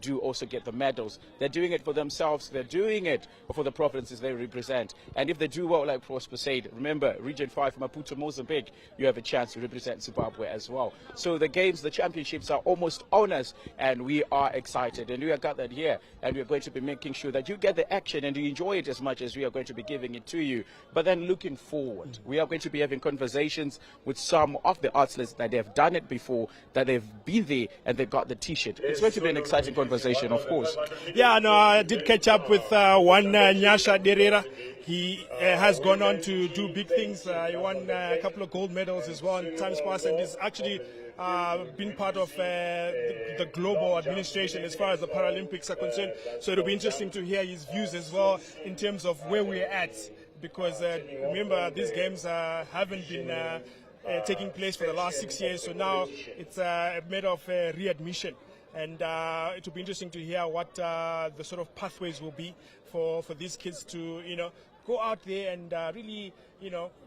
do also get the medals. They're doing it for themselves. They're doing it for the provinces they represent. And if they do well, like Prosper said, remember, Region 5, Maputo, Mozambique, you have a chance to represent Zimbabwe as well. So the games, the championships are almost on us, and we are excited. And we are gathered here, and we're going to be making sure that you get the action and you enjoy it as much as we are going to be giving it to you. But then looking forward, we are going to be having conversations with some of the athletes that have done it before, that they've been there and they got the T-shirt. It's going to be an exciting conversation, of course. Yeah, no, I did catch up with one Nyasha Derera. He has gone on to do big things. He won a couple of gold medals as well in times past, and he's actually been part of the global administration as far as the Paralympics are concerned. So it'll be interesting to hear his views as well in terms of where we're at, because remember, these games haven't been taking place for the last 6 years, so now it's a matter of readmission. And it will be interesting to hear what the sort of pathways will be for these kids to, go out there and really,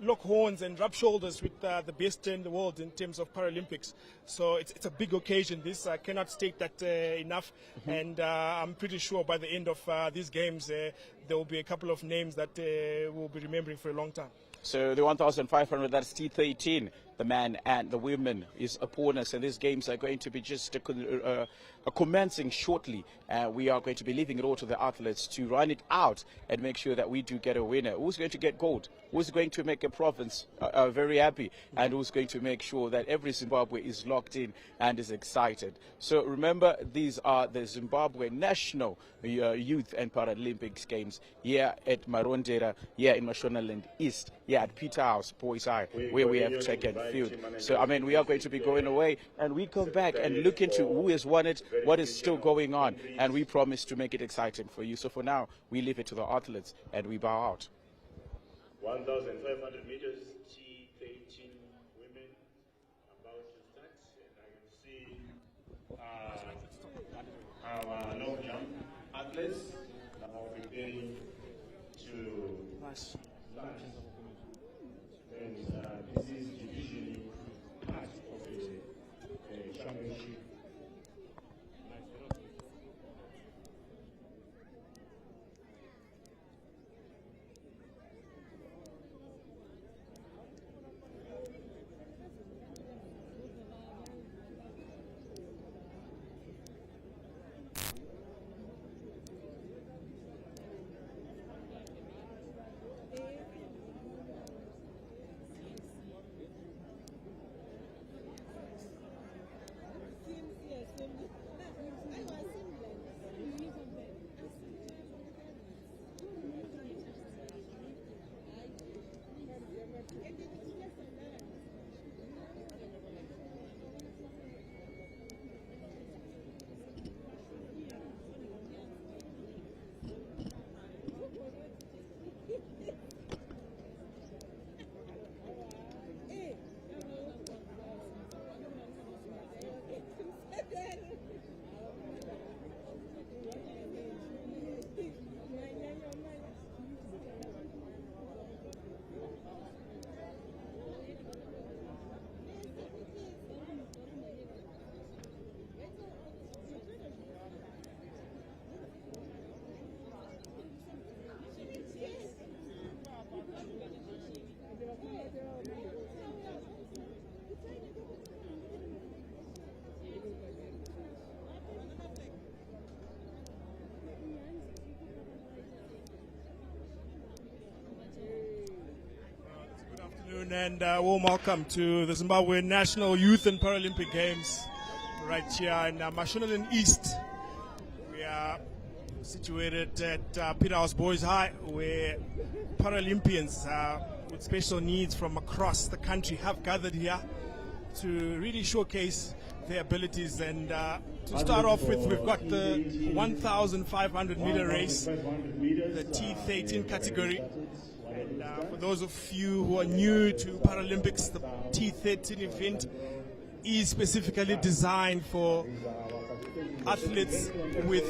lock horns and rub shoulders with the best in the world in terms of Paralympics. So it's a big occasion. This I cannot state that enough. And I'm pretty sure by the end of these games, there will be a couple of names that we'll be remembering for a long time. So the 1,500, that's T13, the men and the women is upon us, and these games are going to be just commencing shortly. We are going to be leaving it all to the athletes to run it out and make sure that we do get a winner. Who's going to get gold? Who's going to make a province very happy? And who's going to make sure that every Zimbabwe is locked in and is excited? So remember, these are the Zimbabwe National Youth and Paralympics Games here at Marondera, here in Mashonaland East, here at Peterhouse, Boys High, where we have track and field. So, I mean, we are going to be going away, and we come back and look into who has won it, what is still going on, and we promise to make it exciting for you. So for now, we leave it to the athletes, and we bow out. 1,500 meters, T13 women about to start, and I can see our long jump athletes now preparing to start. And this is usually part of the championship. And warm welcome to the Zimbabwe National Youth and Paralympic Games right here in Mashonaland East. We are situated at Peterhouse Boys High, where Paralympians with special needs from across the country have gathered here to really showcase their abilities. And to start off with, we've got the 1,500 meter race, the T13 category. And for those of you who are new to Paralympics, the T13 event is specifically designed for athletes with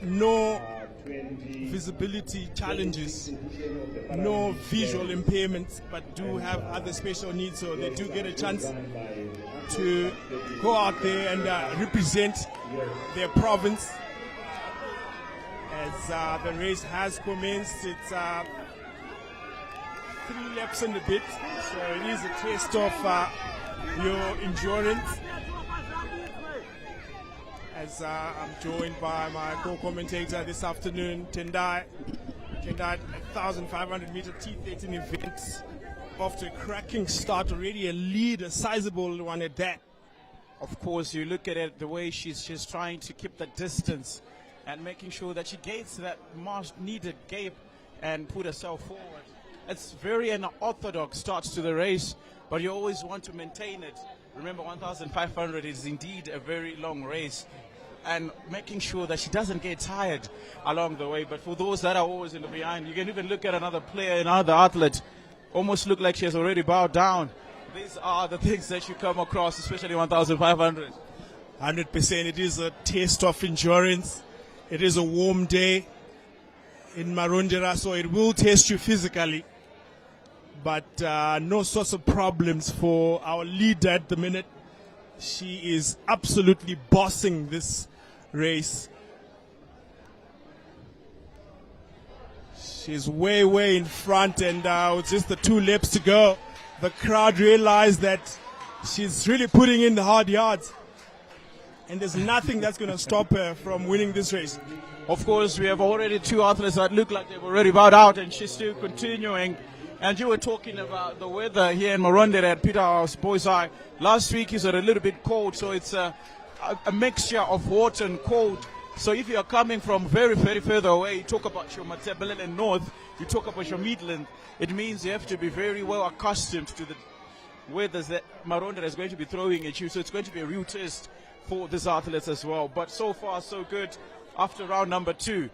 no visibility challenges, no visual impairments, but do have other special needs, so they do get a chance to go out there and represent their province. As the race has commenced, it's 3 laps and a bit, so it is a test of your endurance. As I'm joined by my co-commentator this afternoon, Tendai. Tendai, 1,500 meter T13 event, off to a cracking start already, a lead, a sizable one at that. Of course, you look at it, the way she's trying to keep the distance and making sure that she gets that much needed gap and put herself forward. It's very unorthodox start to the race, but you always want to maintain it. Remember, 1,500 is indeed a very long race, and making sure that she doesn't get tired along the way. But for those that are always in the behind, you can even look at another player, another athlete, almost look like she has already bowed down. These are the things that you come across, especially 1,500. 100%, it is a test of endurance. It is a warm day in Marondera, so it will test you physically. But no sorts of problems for our leader at the minute. She is absolutely bossing this race. She's way in front, and with just the 2 laps to go, the crowd realized that she's really putting in the hard yards. And there's nothing that's going to stop her from winning this race. Of course, we have already 2 athletes that look like they've already bowed out, and she's still continuing. And you were talking about the weather here in Marondera at Peterhouse Boys High. Last week is a little bit cold, so it's a mixture of hot and cold. So if you are coming from very further away, you talk about your Matabeleland North, you talk about your Midland, it means you have to be very well accustomed to the weather that Marondera is going to be throwing at you. So it's going to be a real test for these athletes as well. But so far, so good. After round number 2,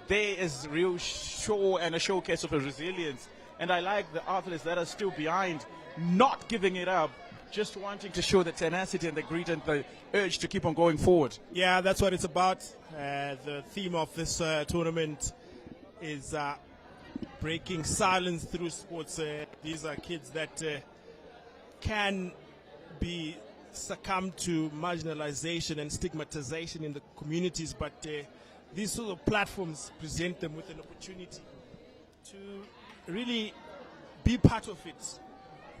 there is real show and a showcase of a resilience. And I like the athletes that are still behind, not giving it up, just wanting to show the tenacity and the grit and the urge to keep on going forward. Yeah, that's what it's about. The theme of this tournament is breaking silence through sports. These are kids that can be succumb to marginalization and stigmatization in the communities, but these sort of platforms present them with an opportunity to really be part of it,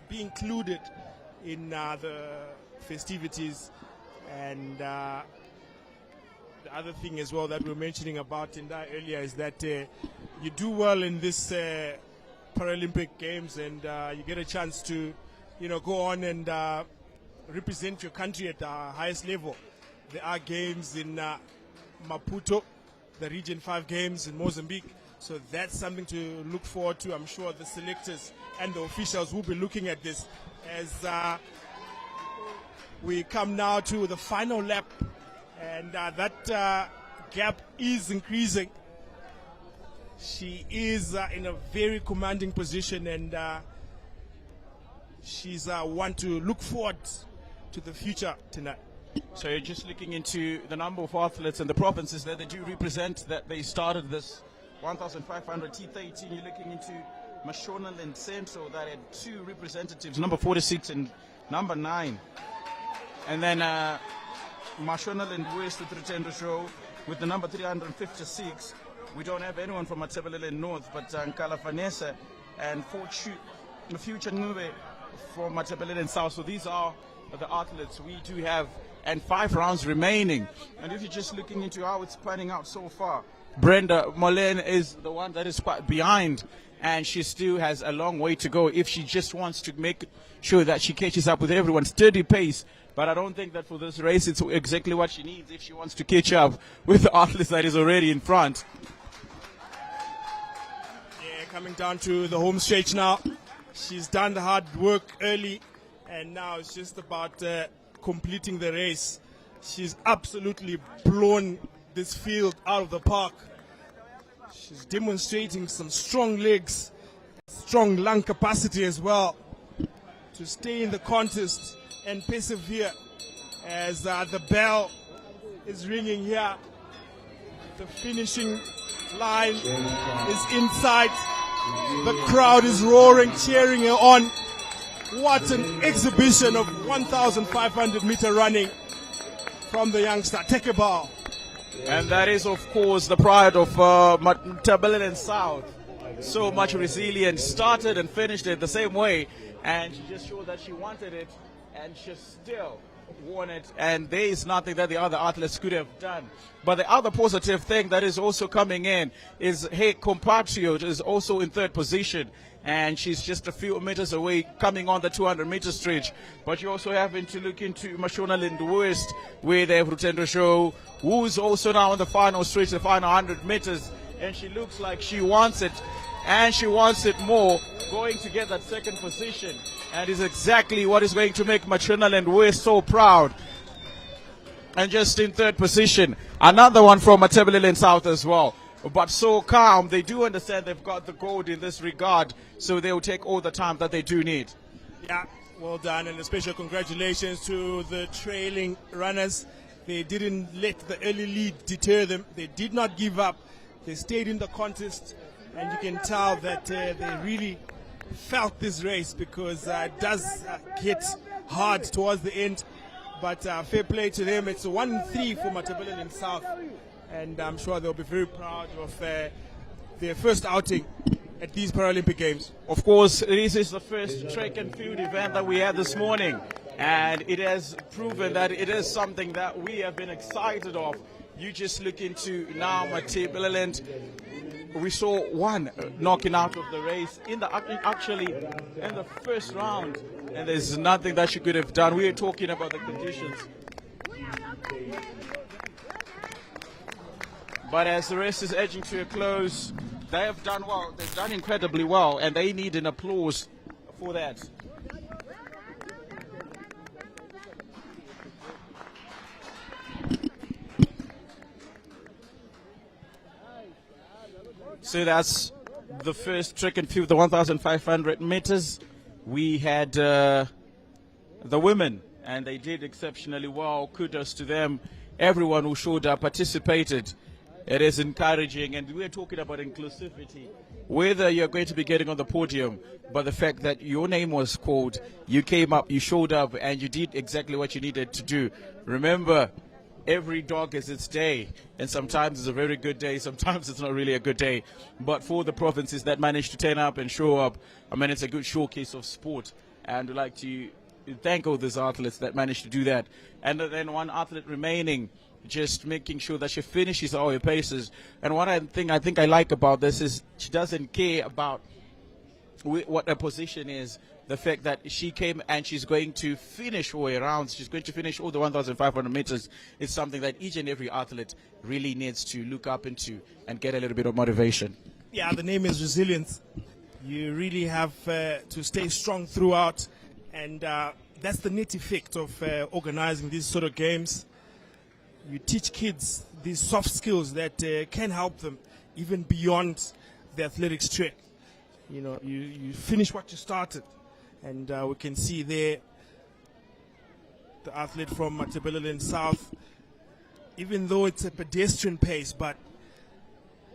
be included in the festivities. And the other thing as well that we were mentioning about Tendai earlier is that you do well in this Paralympic Games, and you get a chance to, go on and represent your country at the highest level. There are games in Maputo, the Region 5 games in Mozambique. So that's something to look forward to. I'm sure the selectors and the officials will be looking at this as we come now to the final lap. And that gap is increasing. She is in a very commanding position, and she's one to look forward to the future tonight. So you're just looking into the number of athletes and the provinces that they do represent, that they started this 1,500 T13. You're looking into Mashonaland Central that had 2 representatives, number 46 and number 9. And then Mashonaland West with Ritendo Show with the number 356. We don't have anyone from Matabeleland North, but Nkala Vanessa and Future Nube from Matabeleland South. So these are the athletes we do have, and 5 rounds remaining. And if you're just looking into how it's panning out so far, Brenda Molen is the one that is quite behind, and she still has a long way to go if she just wants to make sure that she catches up with everyone. Steady pace, but I don't think that for this race it's exactly what she needs if she wants to catch up with the athletes that is already in front. Yeah, coming down to the home stretch now. She's done the hard work early, and now it's just about completing the race. She's absolutely blown this field out of the park. She's demonstrating some strong legs, strong lung capacity as well, to stay in the contest and persevere as the bell is ringing here. The finishing line is in sight. The crowd is roaring, cheering her on. What an exhibition of 1,500 meter running from the youngster. Take a bow. And that is, of course, the pride of Matabeleland South. So much resilience. Started and finished it the same way. And she just showed that she wanted it. And she still won it. And there is nothing that the other athletes could have done. But the other positive thing that is also coming in is her compatriot is also in third position. And she's just a few meters away coming on the 200 meter stretch. But you're also having to look into Mashonaland West, where they have Rutendo Show, who's also now on the final stretch, the final 100 meters. And she looks like she wants it, and she wants it more, going to get that second position. And is exactly what is going to make Mashonaland West so proud. And just in third position, another one from Matabeleland South as well. But so calm, they do understand they've got the gold in this regard, so they will take all the time that they do need. Yeah, well done, and a special congratulations to the trailing runners. They didn't let the early lead deter them. They did not give up. They stayed in the contest, and you can tell that they really felt this race, because it does get hard towards the end. But fair play to them. It's 1-3 for Matabeleland South. And I'm sure they'll be very proud of their first outing at these Paralympic Games. Of course, this is the first track and field event that we had this morning. And it has proven that it is something that we have been excited of. You just look into now Matabeleland. We saw one knocking out of the race in the first round. And there's nothing that she could have done. We are talking about the conditions. But as the race is edging to a close, they have done well. They've done incredibly well, and they need an applause for that. So that's the first track and field, the 1,500 meters. We had the women, and they did exceptionally well. Kudos to them. Everyone who showed up participated. It is encouraging, and we're talking about inclusivity. Whether you're going to be getting on the podium, but the fact that your name was called, you came up, you showed up, and you did exactly what you needed to do. Remember, every dog has its day, and sometimes it's a very good day, sometimes it's not really a good day. But for the provinces that managed to turn up and show up, I mean, it's a good showcase of sport. And we'd like to thank all these athletes that managed to do that. And then one athlete remaining, just making sure that she finishes all her paces. And one thing I think I like about this is she doesn't care about what her position is. The fact that she came and she's going to finish all her rounds, she's going to finish all the 1,500 meters, is something that each and every athlete really needs to look up into and get a little bit of motivation. Yeah, the name is resilience. You really have to stay strong throughout, and that's the net effect of organizing these sort of games. You teach kids these soft skills that can help them even beyond the athletics track. You know, you finish what you started. And we can see there the athlete from Matabeleland South, even though it's a pedestrian pace, but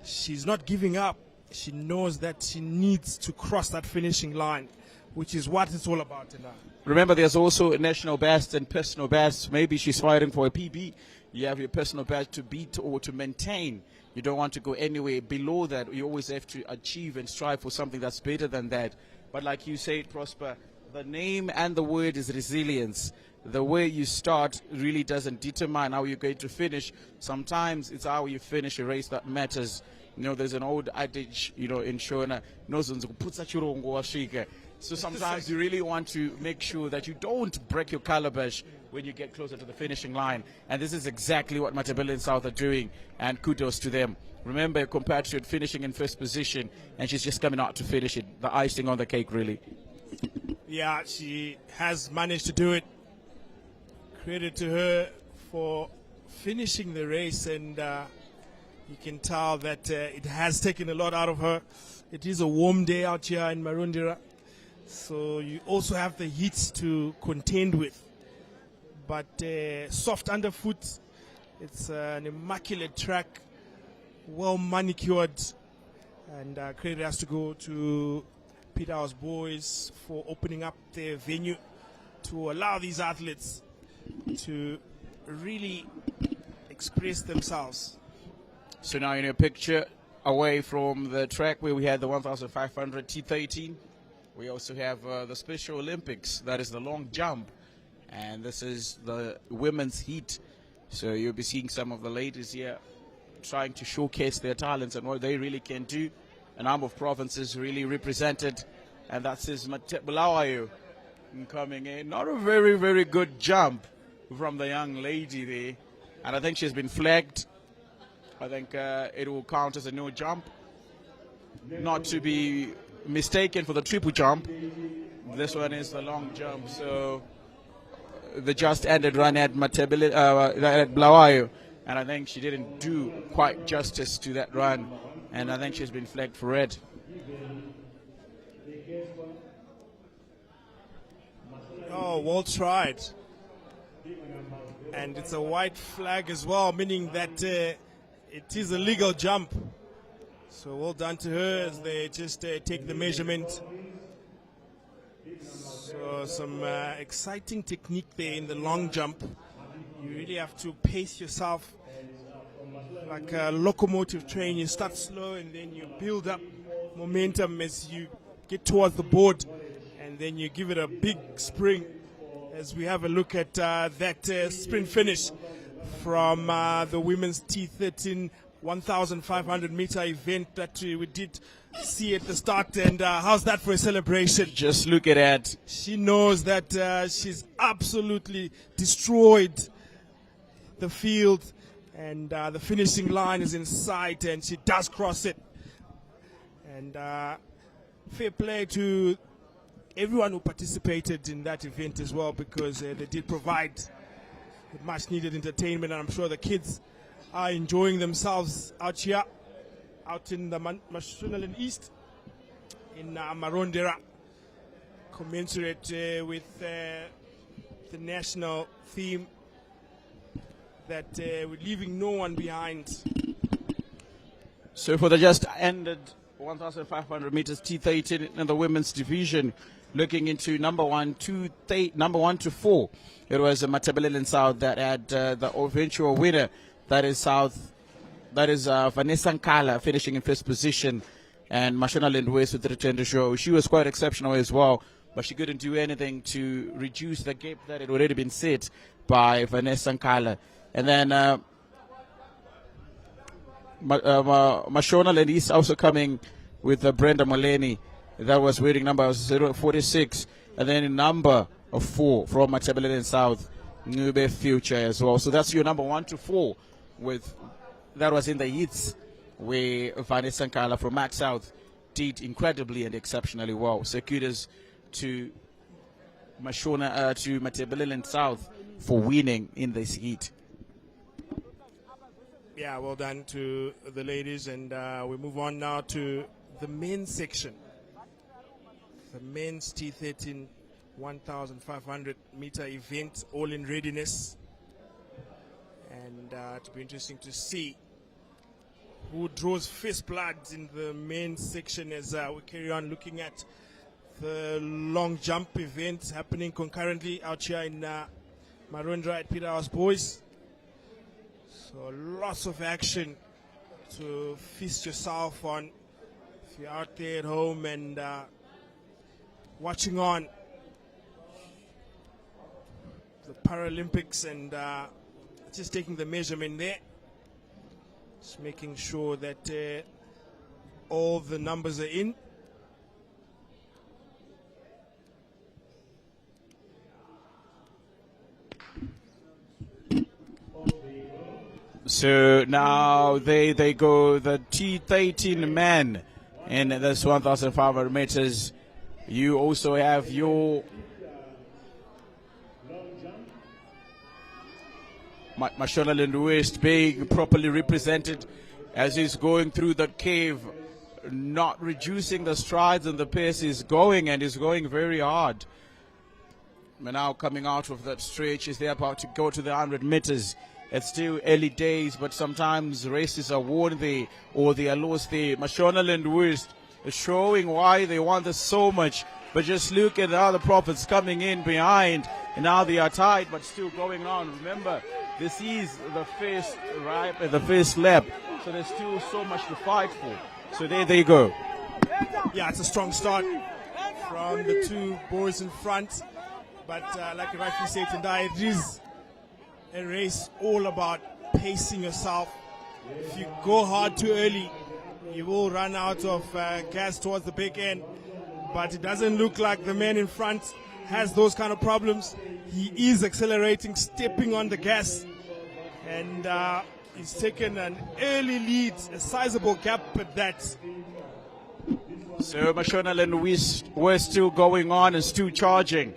she's not giving up. She knows that she needs to cross that finishing line, which is what it's all about now. Remember, there's also a national best and personal best. Maybe she's fighting for a PB. You have your personal best to beat or to maintain. You don't want to go anywhere below that. You always have to achieve and strive for something that's better than that. But like you said, Prosper, the name and the word is resilience. The way you start really doesn't determine how you're going to finish. Sometimes it's how you finish a race that matters. You know, there's an old adage, you know, in Shona, so sometimes you really want to make sure that you don't break your calabash when you get closer to the finishing line. And this is exactly what Matabeleland South are doing, and kudos to them. Remember, a compatriot finishing in first position, and she's just coming out to finish it. The icing on the cake, really. Yeah, she has managed to do it. Credit to her for finishing the race, and you can tell that it has taken a lot out of her. It is a warm day out here in Marundira, so you also have the heat to contend with. But soft underfoot, it's an immaculate track, well manicured, and credit has to go to Peterhouse boys for opening up their venue to allow these athletes to really express themselves. So now in a picture away from the track where we had the 1,500 T13, we also have the Special Olympics, that is the long jump, and this is the women's heat. So you'll be seeing some of the ladies here trying to showcase their talents and what they really can do. A number of provinces really represented, and that's his Bulawayo coming in. Not a very, very good jump from the young lady there, and I think she's been flagged. I think it will count as a no jump, not to be mistaken for the triple jump. This one is the long jump, so the just ended run at Bulawayo, and I think she didn't do quite justice to that run, and I think she's been flagged for red. Oh, well tried. And it's a white flag as well, meaning that it is a legal jump. So well done to her as they just take the measurement. So some exciting technique there in the long jump. You really have to pace yourself like a locomotive train. You start slow and then you build up momentum as you get towards the board, and then you give it a big spring. As we have a look at that sprint finish from the women's T13 1,500 meter event that we did see at the start. And how's that for a celebration? Just look at that. She knows that she's absolutely destroyed the field, and the finishing line is in sight, and she does cross it. And fair play to everyone who participated in that event as well, because they did provide much needed entertainment, and I'm sure the kids are enjoying themselves out here, out in the Mashonaland East, in Marondera, commensurate with the national theme that we're leaving no one behind. So for the just ended 1,500 meters T13 in the women's division, looking into number 1 to 4, it was Matabeleland South that had the eventual winner. That is Vanessa Nkala finishing in first position, and Mashonaland West with the return to show. She was quite exceptional as well, but she couldn't do anything to reduce the gap that had already been set by Vanessa Nkala. And then Mashonaland East also coming with Brenda Moleni. That was wearing number 046. And then number 4 from Matabeleland South, Nube Future as well. So that's your number 1 to 4. That was in the heats where Vanessa Nkala from Mac South did incredibly and exceptionally well. So kudos to Matabeleland South for winning in this heat. Yeah, well done to the ladies, and we move on now to the men's section. The men's T13 1,500 meter event, all in readiness. And it'll be interesting to see who draws first blood in the men's section as we carry on looking at the long jump event happening concurrently out here in Marondera at Peterhouse Boys. So lots of action to feast yourself on if you're out there at home and watching on the Paralympics, and just taking the measurement there, just making sure that all the numbers are in. So now they go the T13 men in this 1,500 meters. You also have your Mashonaland West being properly represented as he's going through that cave, not reducing the strides, and the pace is going, and is going very hard. But now coming out of that stretch, is they about to go to the 100 meters. It's still early days, but sometimes races are won there or they are lost there. Mashonaland West showing why they want this so much. But just look at the other prophets coming in behind, and now they are tied, but still going on. Remember, this is the first the first lap, so there's still so much to fight for. So there they go. Yeah, it's a strong start from the two boys in front, but like you rightly said, Tendai, it is a race all about pacing yourself. If you go hard too early, you will run out of gas towards the big end. But it doesn't look like the man in front has those kind of problems. He is accelerating, stepping on the gas, and he's taken an early lead, a sizable gap at that. So Mashona and we're still going on and still charging.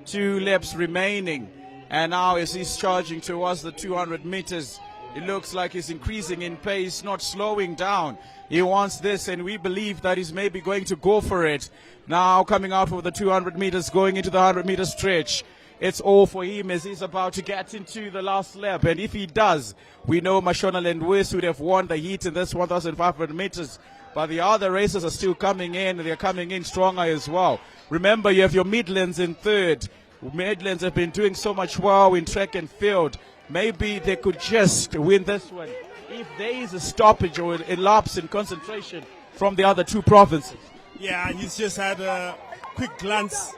2 laps remaining, and now as he's charging towards the 200 meters, it looks like he's increasing in pace, not slowing down. He wants this, and we believe that he's maybe going to go for it. Now coming out of the 200 meters, going into the 100-meter stretch. It's all for him as he's about to get into the last lap. And if he does, we know Mashona and West would have won the heat in this 1,500 meters. But the other racers are still coming in, and they're coming in stronger as well. Remember, you have your Midlands in third. Midlands have been doing so much well in track and field. Maybe they could just win this one if there is a stoppage or a lapse in concentration from the other two provinces. Yeah, he's just had a quick glance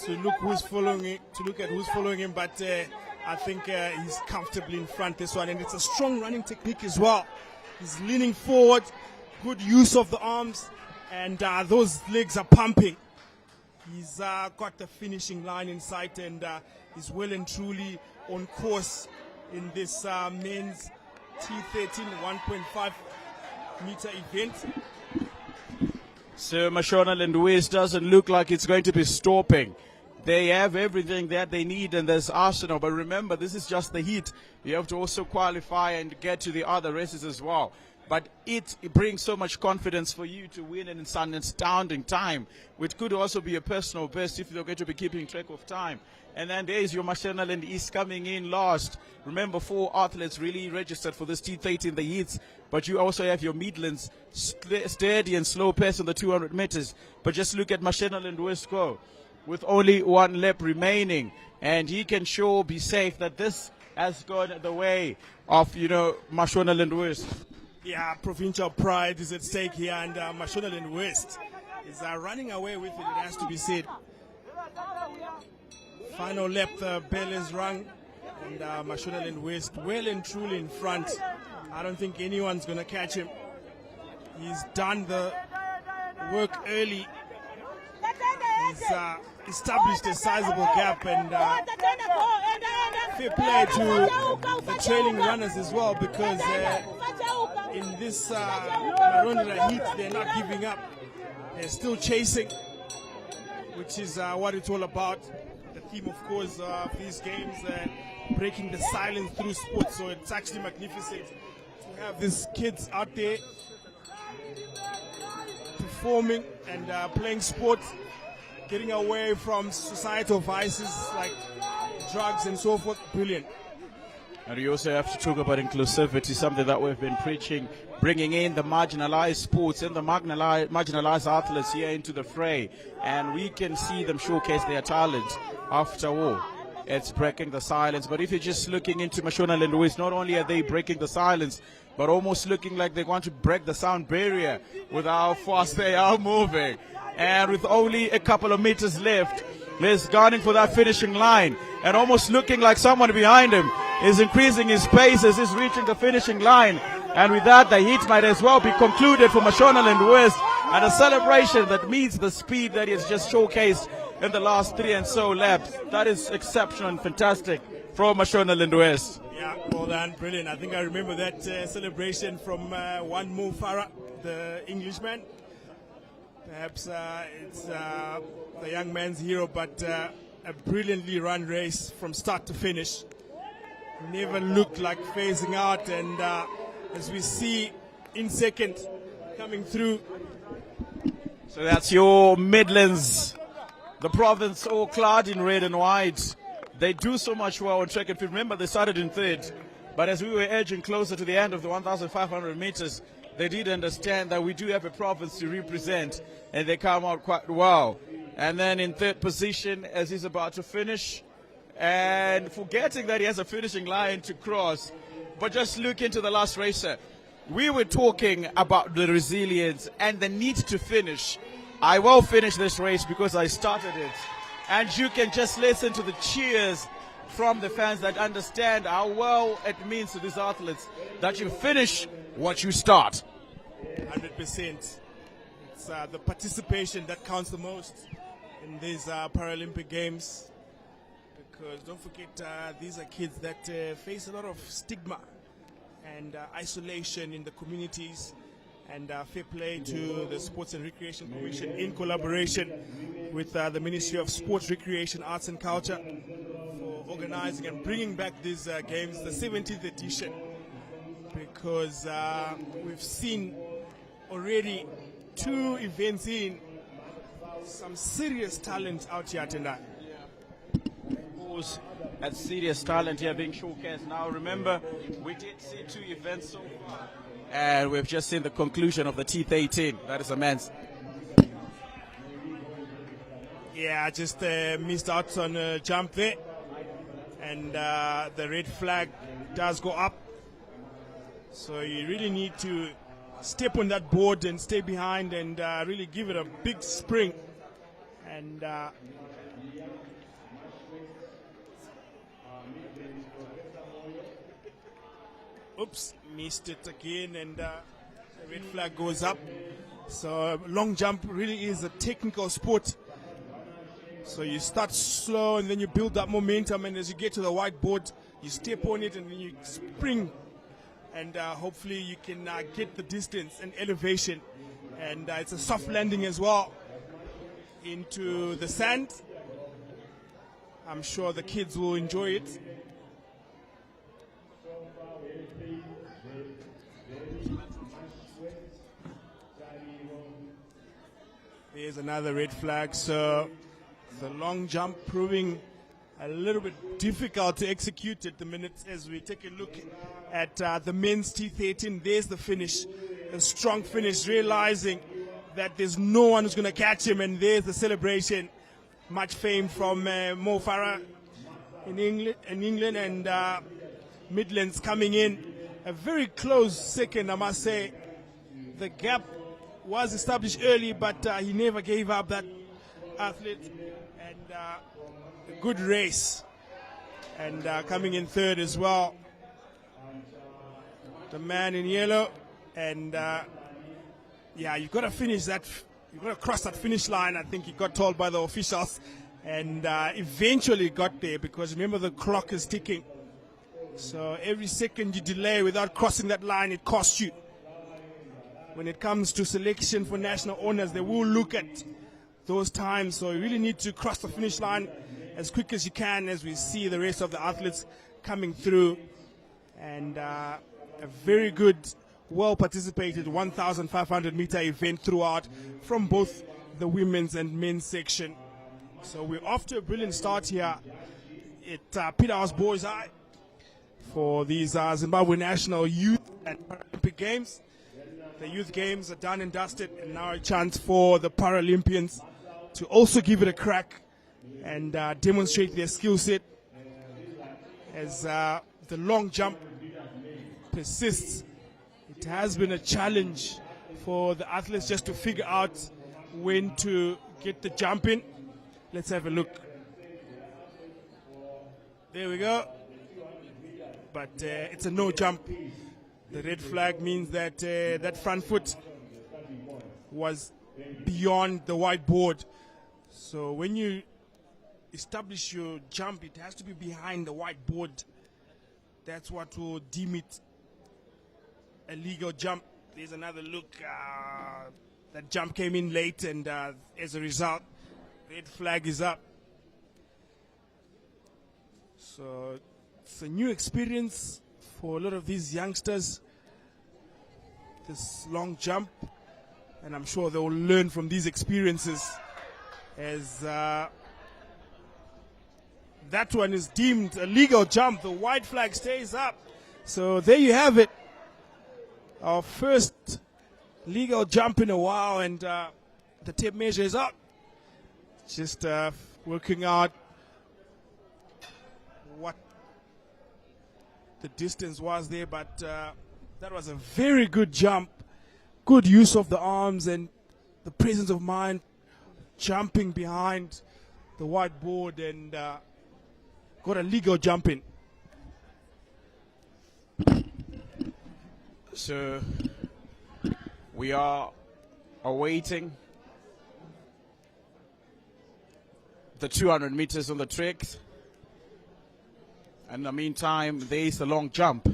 to look at who's following him, but I think he's comfortably in front this one, and it's a strong running technique as well. He's leaning forward, good use of the arms, and those legs are pumping. He's got the finishing line in sight, and he's well and truly on course in this men's T13 1.5 meter event. So Mashona and West doesn't look like it's going to be stopping. They have everything that they need in this arsenal, but remember, this is just the heat. You have to also qualify and get to the other races as well. But it brings so much confidence for you to win in an astounding time, which could also be a personal best if you're going to be keeping track of time. And then there's your Mashona and East coming in last. Remember, 4 athletes really registered for this T30 in the heats, but you also have your Midlands steady and slow pace on the 200 meters. But just look at Mashona and West go with only 1 lap remaining, and he can sure be safe that this has gone the way of, Mashona and West. Yeah, provincial pride is at stake here, and Mashona and West is running away with it, it has to be said. Final lap, the bell is rung, and Mashona and West well and truly in front. I don't think anyone's going to catch him. He's done the work early. He's established a sizable gap, and fair play to the trailing runners as well, because in this Marondra heat, they're not giving up. They're still chasing, which is what it's all about. The theme, of course, of these games, breaking the silence through sports. So it's actually magnificent to have these kids out there performing and playing sports, getting away from societal vices like drugs and so forth. Brilliant. And we also have to talk about inclusivity, something that we've been preaching, bringing in the marginalized sports and the marginalized athletes here into the fray. And we can see them showcase their talent. After all, it's breaking the silence. But if you're just looking into Mashona and West, not only are they breaking the silence, but almost looking like they want to break the sound barrier with how fast they are moving. And with only a couple of meters left, he's gunning for that finishing line, and almost looking like someone behind him is increasing his pace as he's reaching the finishing line. And with that, the heat might as well be concluded for Mashona and West, and a celebration that meets the speed that he has just showcased in the last 3 and so laps. That is exceptional and fantastic from Mashona and West. Yeah, well done, brilliant. I think I remember that celebration from one Mo Farah, the Englishman. Perhaps it's the young man's hero, but a brilliantly run race from start to finish. Never looked like phasing out, and as we see in second coming through. So that's your Midlands, the province all clad in red and white. They do so much well on track and field. Remember, they started in third, but as we were edging closer to the end of the 1,500 meters, they did understand that we do have a province to represent, and they come out quite well. And then in third position, as he's about to finish, and forgetting that he has a finishing line to cross, but just look into the last racer. We were talking about the resilience and the need to finish. I will finish this race because I started it. And you can just listen to the cheers from the fans that understand how well it means to these athletes that you finish what you start. 100%. It's the participation that counts the most in these Paralympic Games. Because don't forget, these are kids that face a lot of stigma and isolation in the communities, and fair play to the Sports and Recreation Commission in collaboration with the Ministry of Sports, Recreation, Arts and Culture for organizing and bringing back these games, the 70th edition, because we've seen already 2 events in some serious talent out here tonight. That serious talent here being showcased. Now remember, we did see 2 events so far, and we've just seen the conclusion of the T13. That is immense. Yeah, I just missed out on a jump there, and the red flag does go up, so you really need to step on that board and stay behind and really give it a big spring. And oops, missed it again, and the red flag goes up. So long jump really is a technical sport. So you start slow and then you build that momentum, and as you get to the whiteboard, you step on it and then you spring, and hopefully you can get the distance and elevation. And it's a soft landing as well into the sand. I'm sure the kids will enjoy it. There's another red flag. So the long jump proving a little bit difficult to execute at the minute. As we take a look at the men's T13, there's the finish, a strong finish, realizing that there's no one who's going to catch him, and there's the celebration. Much fame from Mo Farah in England, and Midlands coming in a very close second, I must say. The gap was established early, but he never gave up, that athlete, and a good race. And coming in third as well, the man in yellow. And yeah, you've got to finish that, you've got to cross that finish line. I think he got told by the officials, and eventually got there, because remember, the clock is ticking. So every second you delay without crossing that line, it costs you. When it comes to selection for national honors, they will look at those times. So you really need to cross the finish line as quick as you can, as we see the rest of the athletes coming through. And a very good, well participated 1,500 meter event throughout from both the women's and men's section. So we're off to a brilliant start here at Peterhouse Boys High for these Zimbabwe National Youth and Paralympic Games. The youth games are done and dusted, and now a chance for the Paralympians to also give it a crack and demonstrate their skill set, as the long jump persists. It has been a challenge for the athletes just to figure out when to get the jump in. Let's have a look. There we go. But it's a no jump. The red flag means that that front foot was beyond the whiteboard. So when you establish your jump, it has to be behind the whiteboard. That's what will deem it a legal jump. There's another look. That jump came in late, and as a result, red flag is up. So it's a new experience for a lot of these youngsters, this long jump, and I'm sure they will learn from these experiences, as that one is deemed a legal jump. The white flag stays up. So there you have it. Our first legal jump in a while, and the tape measure is up. Just working out what the distance was there, but that was a very good jump. Good use of the arms and the presence of mind, jumping behind the whiteboard, and got a legal jump in. So we are awaiting the 200 meters on the track. In the meantime, there is a long jump.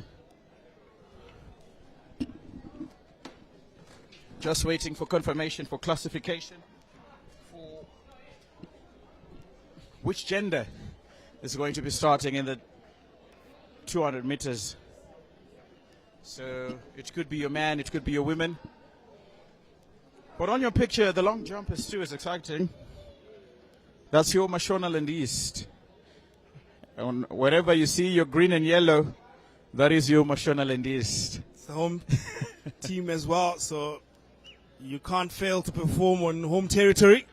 Just waiting for confirmation for classification for which gender is going to be starting in the 200 meters. So it could be a man, it could be a woman. But on your picture, the long jumpers too is exciting. That's your Mashonaland East. And wherever you see your green and yellow, that is your Mashonaland East. It's the home team as well, so you can't fail to perform on home territory.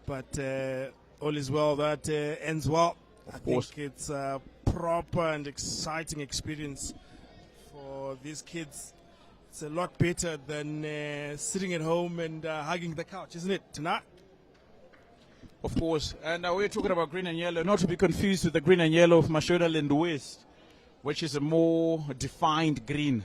But all is well that ends well. I think it's a proper and exciting experience for these kids. It's a lot better than sitting at home and hugging the couch, isn't it, tonight? Of course. And we're talking about green and yellow, not to be confused with the green and yellow of Mashonaland West, which is a more defined green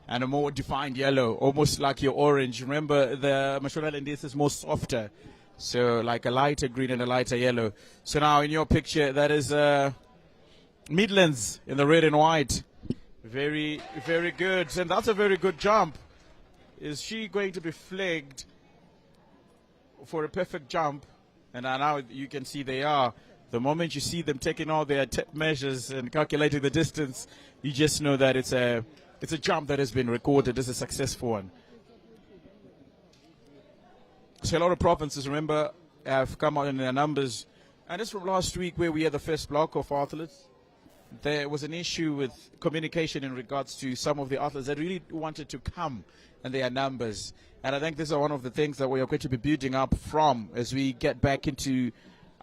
and a more defined yellow, almost like your orange. Remember, the Mashonaland East is more softer, so like a lighter green and a lighter yellow. So now in your picture, that is Midlands in the red and white. Very, very good. And that's a very good jump. Is she going to be flagged for a perfect jump? And now you can see they are. The moment you see them taking all their tape measures and calculating the distance, you just know that it's a jump that has been recorded as a successful one. So a lot of provinces, remember, have come out in their numbers. And this from last week where we had the first block of athletes. There was an issue with communication in regards to some of the athletes that really wanted to come and their numbers. And I think this is one of the things that we are going to be building up from as we get back into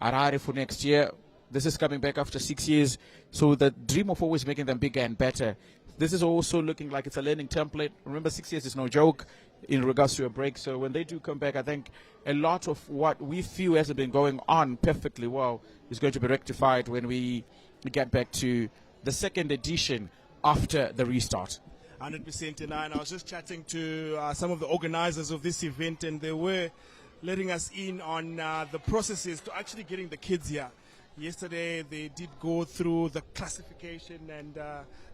Harare for next year. This is coming back after 6 years. So the dream of always making them bigger and better. This is also looking like it's a learning template. Remember, 6 years is no joke in regards to a break. So when they do come back, I think a lot of what we feel hasn't been going on perfectly well is going to be rectified when we get back to the second edition after the restart. 100%. And I was just chatting to some of the organizers of this event, and they were letting us in on the processes to actually getting the kids here. Yesterday they did go through the classification, and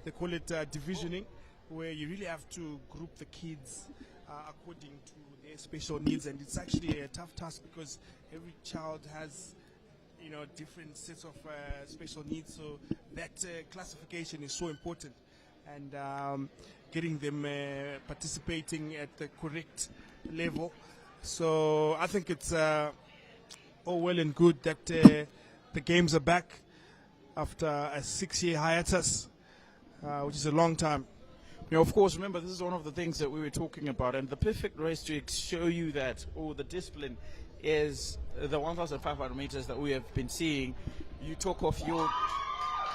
they call it divisioning, where you really have to group the kids according to their special needs. And it's actually a tough task because every child has different sets of special needs, so that classification is so important, and getting them participating at the correct level. So I think it's all well and good that the games are back after a 6-year hiatus, which is a long time. Of course, remember, this is one of the things that we were talking about, and the perfect race to show you that, the discipline is the 1,500 meters that we have been seeing. You talk of your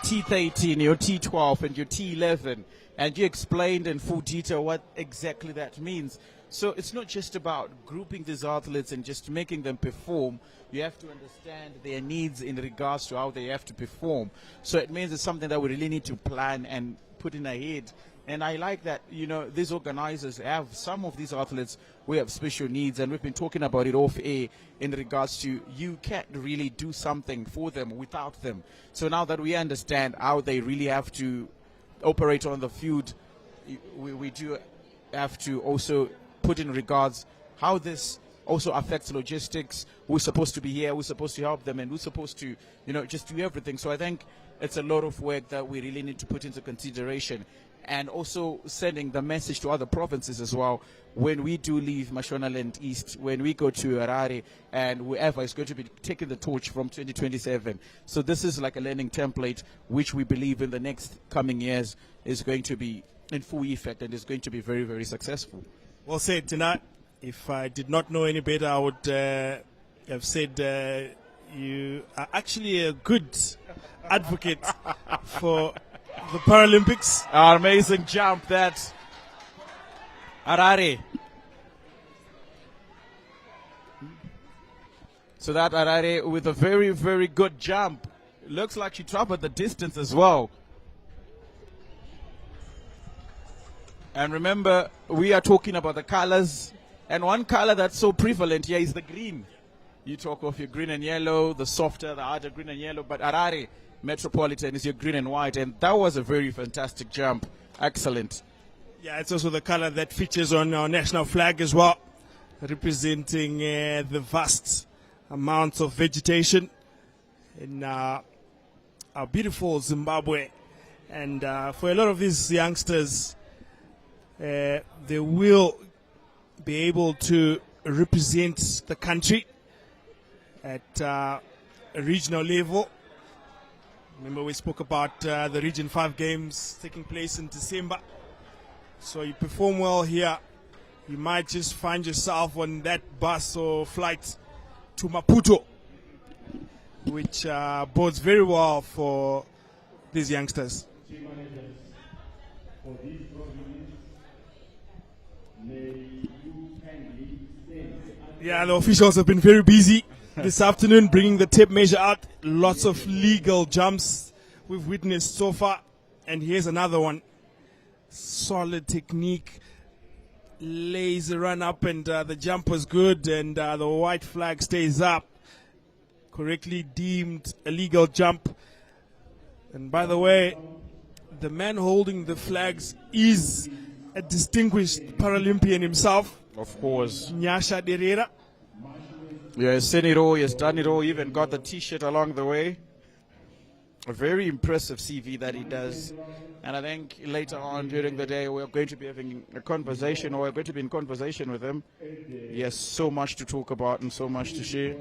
T13, your T12, and your T11, and you explained in full detail what exactly that means. So it's not just about grouping these athletes and just making them perform. You have to understand their needs in regards to how they have to perform. So it means it's something that we really need to plan and put in ahead. And I like that, these organizers have some of these athletes who have special needs, and we've been talking about it off air in regards to you can't really do something for them without them. So now that we understand how they really have to operate on the field, we do have to also put in regards how this also affects logistics, who's supposed to be here, who's supposed to help them, and who's supposed to, just do everything. So I think it's a lot of work that we really need to put into consideration. And also sending the message to other provinces as well. When we do leave Mashonaland East, when we go to Harare, and whoever is going to be taking the torch from 2027. So this is like a learning template, which we believe in the next coming years is going to be in full effect and is going to be very, very successful. Well said, Tina. If I did not know any better, I would have said you are actually a good advocate for the Paralympics. Amazing jump that Harare. So that Harare with a very, very good jump. Looks like she traveled the distance as well. And remember, we are talking about the colors. And one color that's so prevalent here is the green. You talk of your green and yellow, the softer, the harder green and yellow. But Harare Metropolitan is your green and white. And that was a very fantastic jump. Excellent. Yeah, it's also the color that features on our national flag as well, representing the vast amounts of vegetation in our beautiful Zimbabwe. And for a lot of these youngsters, they will be able to represent the country at a regional level. Remember, we spoke about the Region 5 games taking place in December. So you perform well here, you might just find yourself on that bus or flight to Maputo, which bodes very well for these youngsters. Yeah, the officials have been very busy this afternoon bringing the tape measure out. Lots of legal jumps we've witnessed so far. And here's another one. Solid technique. Lazy run up, and the jump was good, and the white flag stays up. Correctly deemed a legal jump. And by the way, the man holding the flags is a distinguished Paralympian himself. Of course. Nyasha Derera. He has seen it all, he has done it all, even got the t-shirt along the way. A very impressive CV that he does. And I think later on during the day we're going to be having a conversation, or we're going to be in conversation with him. He has so much to talk about and so much to share.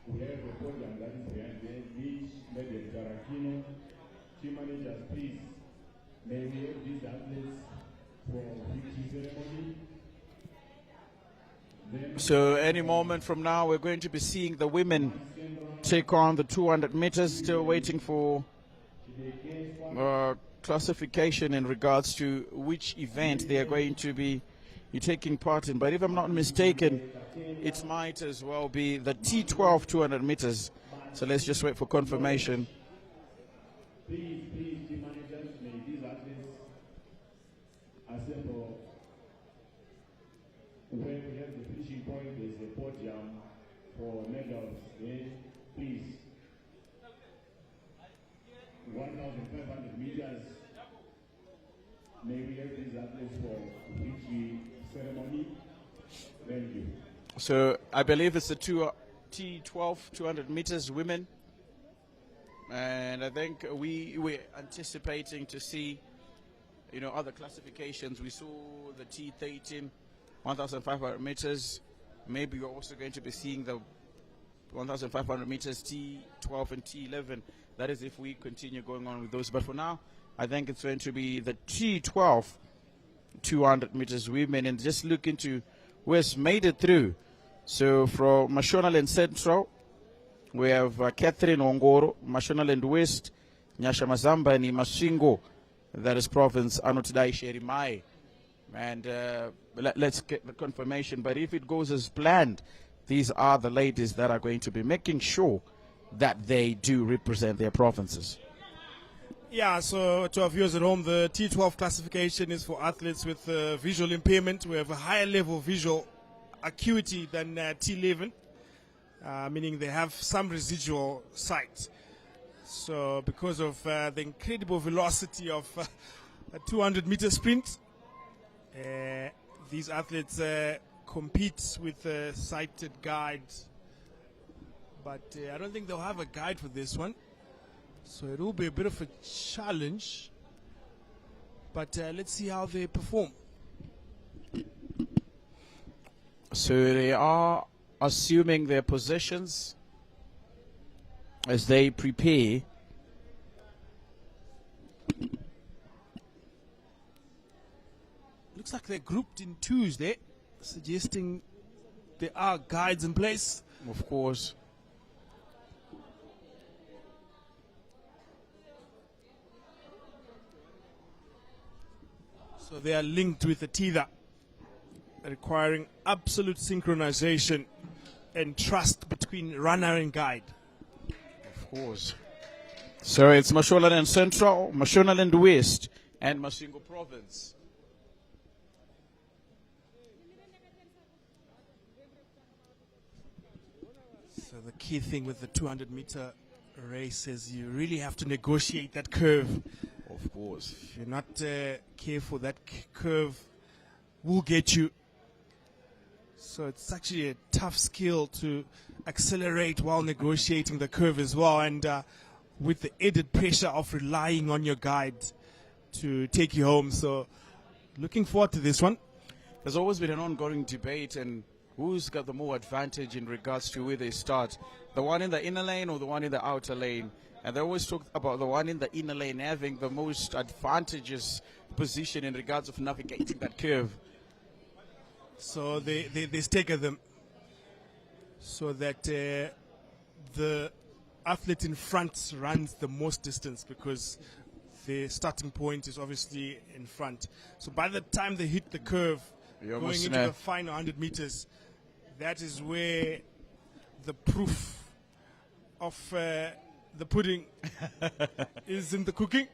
We have a program that is behind there, which Madam Tarakino, team managers, please, may we have these athletes for victory ceremony. So any moment from now we're going to be seeing the women take on the 200 meters, still waiting for classification in regards to which event they are going to be taking part in. But if I'm not mistaken, it might as well be the T12 200 meters. So let's just wait for confirmation. Please, team managers, may these athletes assemble where we have the finishing point. There's a podium for medals. Please. 1,500 meters. May we have these athletes for victory ceremony. Thank you. So I believe it's the T12 200 meters women. And I think we're anticipating to see, other classifications. We saw the T13, 1,500 meters. Maybe we're also going to be seeing the 1,500 meters T12 and T11. That is if we continue going on with those. But for now, I think it's going to be the T12 200 meters women. And just look into who has made it through. So from Mashonaland Central, we have Catherine Ongoro, Mashonaland West, Nyasha Mazamba and Mashingo. That is province Anotidai Sherimai. And let's get the confirmation. But if it goes as planned, these are the ladies that are going to be making sure that they do represent their provinces. Yeah, so to our viewers at home, the T12 classification is for athletes with visual impairment. We have a higher level visual acuity than T11, meaning they have some residual sight. So because of the incredible velocity of a 200-meter sprint, these athletes compete with a sighted guide. But I don't think they'll have a guide for this one. So it will be a bit of a challenge. But let's see how they perform. So they are assuming their positions as they prepare. looks like they're grouped in twos there, suggesting there are guides in place. Of course. So they are linked with the tether, requiring absolute synchronization and trust between runner and guide. Of course. So it's Mashonaland Central, Mashonaland West, and Masvingo Province. So the key thing with the 200-meter race is you really have to negotiate that curve. Of course. If you're not careful, that curve will get you. So it's actually a tough skill to accelerate while negotiating the curve as well, and with the added pressure of relying on your guide to take you home. So looking forward to this one. There's always been an ongoing debate and who's got the more advantage in regards to where they start, the one in the inner lane or the one in the outer lane. And they always talk about the one in the inner lane having the most advantageous position in regards of navigating that curve. So they stagger them so that the athlete in front runs the most distance, because the starting point is obviously in front. So by the time they hit the curve, going into the final 100 meters, that is where the proof of the pudding is in the cooking.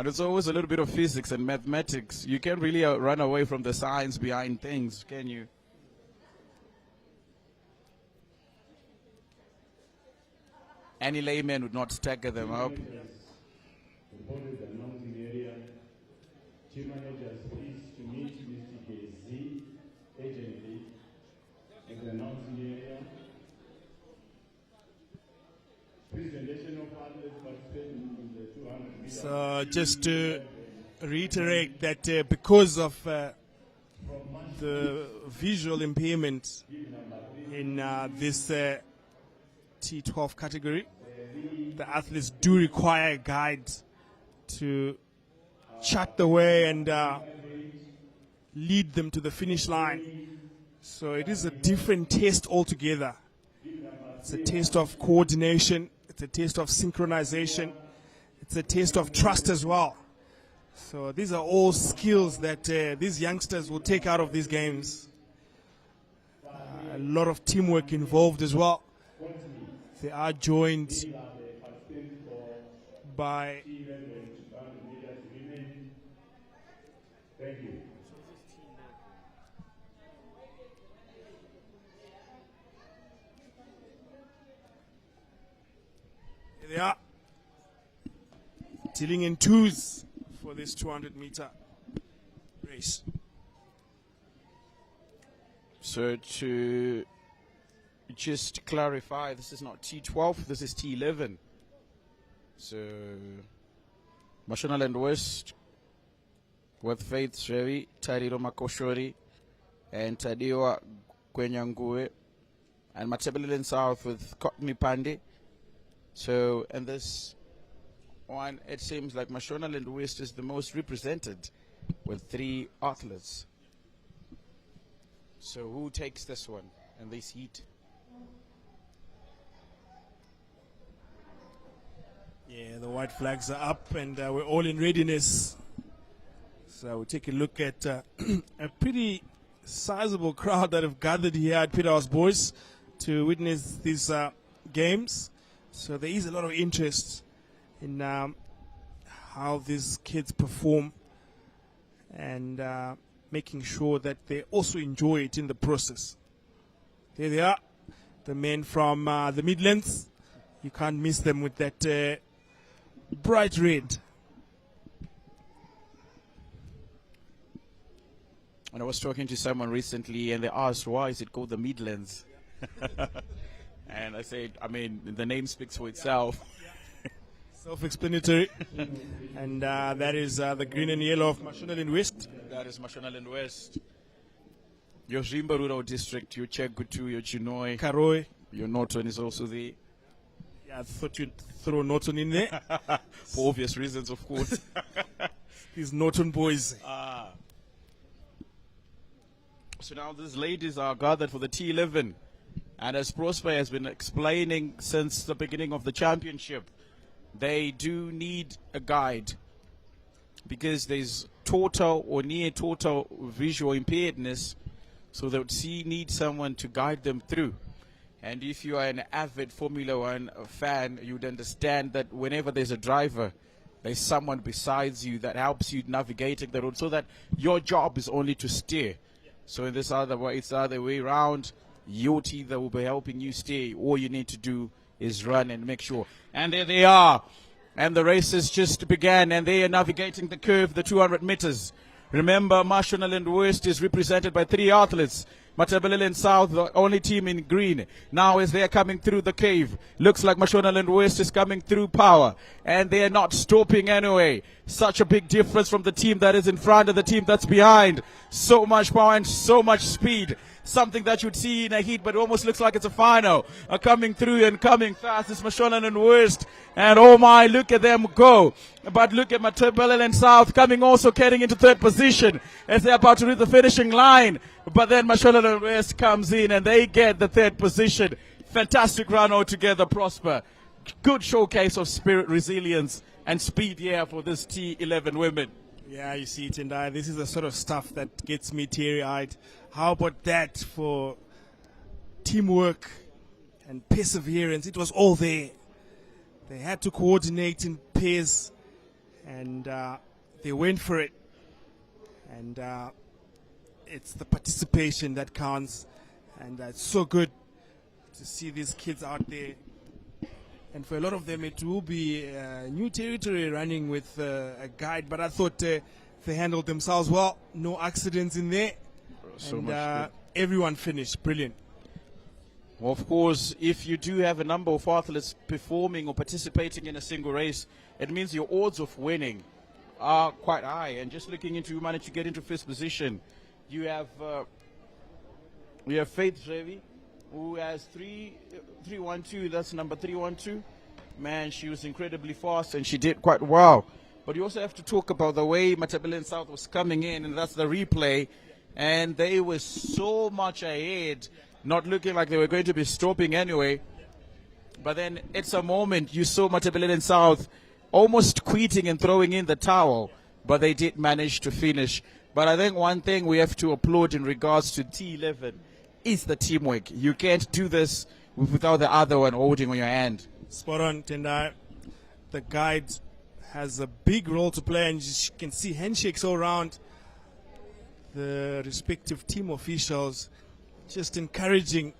There's always a little bit of physics and mathematics. You can't really run away from the science behind things, can you? Any layman would not stagger them up. Reported the announcing area. Team managers, please to meet Mr. KZ urgently at the announcing area. Presentation of athletes participating in the 200 meters. So just to reiterate that because of the visual impairment in this T12 category, the athletes do require a guide to chart the way and lead them to the finish line. So it is a different test altogether. It's a test of coordination, it's a test of synchronization, it's a test of trust as well. So these are all skills that these youngsters will take out of these games. A lot of teamwork involved as well. They are joined by Thank you. Here they are, dealing in twos for this 200-meter race. So to just clarify, this is not T12, this is T11. So Mashonaland West with Faith Srevi, Tariro Makoshori, and Tadiwa Kwenyangue, and Matebeleland South with Kotmi Pande. So, and this one, it seems like Mashonaland West is the most represented with 3 athletes. So who takes this one in this heat? Yeah, the white flags are up and we're all in readiness. So we'll take a look at a pretty sizable crowd that have gathered here at Peterhouse Boys to witness these games. So there is a lot of interest in how these kids perform and making sure that they also enjoy it in the process. There they are, the men from the Midlands. You can't miss them with that bright red. And I was talking to someone recently and they asked, why is it called the Midlands? And I said, I mean, the name speaks for itself. Self-explanatory. And that is the green and yellow of Mashonaland West. That is Mashonaland West. Your Zimba Rural District, your Chegutu, your Chinoi, Karoi. your Norton is also there. Yeah, I thought you'd throw Norton in there. For obvious reasons, of course. These Norton boys. So now these ladies are gathered for the T11. And as Prosper has been explaining since the beginning of the championship, they do need a guide because there's total or near total visual impairedness. So they would need someone to guide them through. And if you are an avid Formula One fan, you'd understand that whenever there's a driver, there's someone besides you that helps you navigating the road so that your job is only to steer. So in this other way, it's the other way around. Your team that will be helping you steer. All you need to do is run and make sure. And there they are. And the race has just began, and they are navigating the curve, the 200 meters. Remember, Mashonaland West is represented by 3 athletes. Matabeleland South, the only team in green. Now as they are coming through the cave, looks like Mashonaland West is coming through power. And they are not stopping anyway. Such a big difference from the team that is in front and the team that's behind. So much power and so much speed. Something that you'd see in a heat, but it almost looks like it's a final. Coming through and coming fast is Mashonaland West. And oh my, look at them go. But look at Matabeleland South coming also getting into 3rd position as they're about to reach the finishing line. But then Mashonaland West comes in and they get the 3rd position. Fantastic run altogether, Prosper. Good showcase of spirit, resilience, and speed here for this T11 women. Yeah, you see it, and this is the sort of stuff that gets me teary-eyed. How about that for teamwork and perseverance? It was all there. They had to coordinate in pairs, and they went for it. And it's the participation that counts, and it's so good to see these kids out there. And for a lot of them, it will be new territory running with a guide. But I thought they handled themselves well. No accidents in there. So and much everyone finished. Brilliant. Well, of course, if you do have a number of athletes performing or participating in a single race, it means your odds of winning are quite high. And just looking into who managed to get into 1st position, you have Faith Trevi, who has 312. That's number 312. Man, she was incredibly fast and she did quite well. But you also have to talk about the way Matabeleland South was coming in, and that's the replay. And they were so much ahead, not looking like they were going to be stopping anyway. But then it's a moment you saw Matabeleland South almost quitting and throwing in the towel, but they did manage to finish. But I think one thing we have to applaud in regards to T11 is the teamwork. You can't do this without the other one holding on your hand. Spot on, Tendai. The guide has a big role to play, and you can see handshakes all around the respective team officials, just encouraging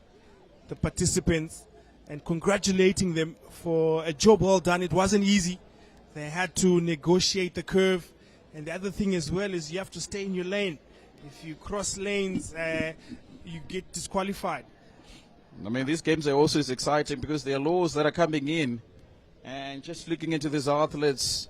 the participants and congratulating them for a job well done. It wasn't easy. They had to negotiate the curve. And the other thing as well is you have to stay in your lane. If you cross lanes, you get disqualified. I mean, these games are also exciting because there are laws that are coming in. And just looking into these athletes,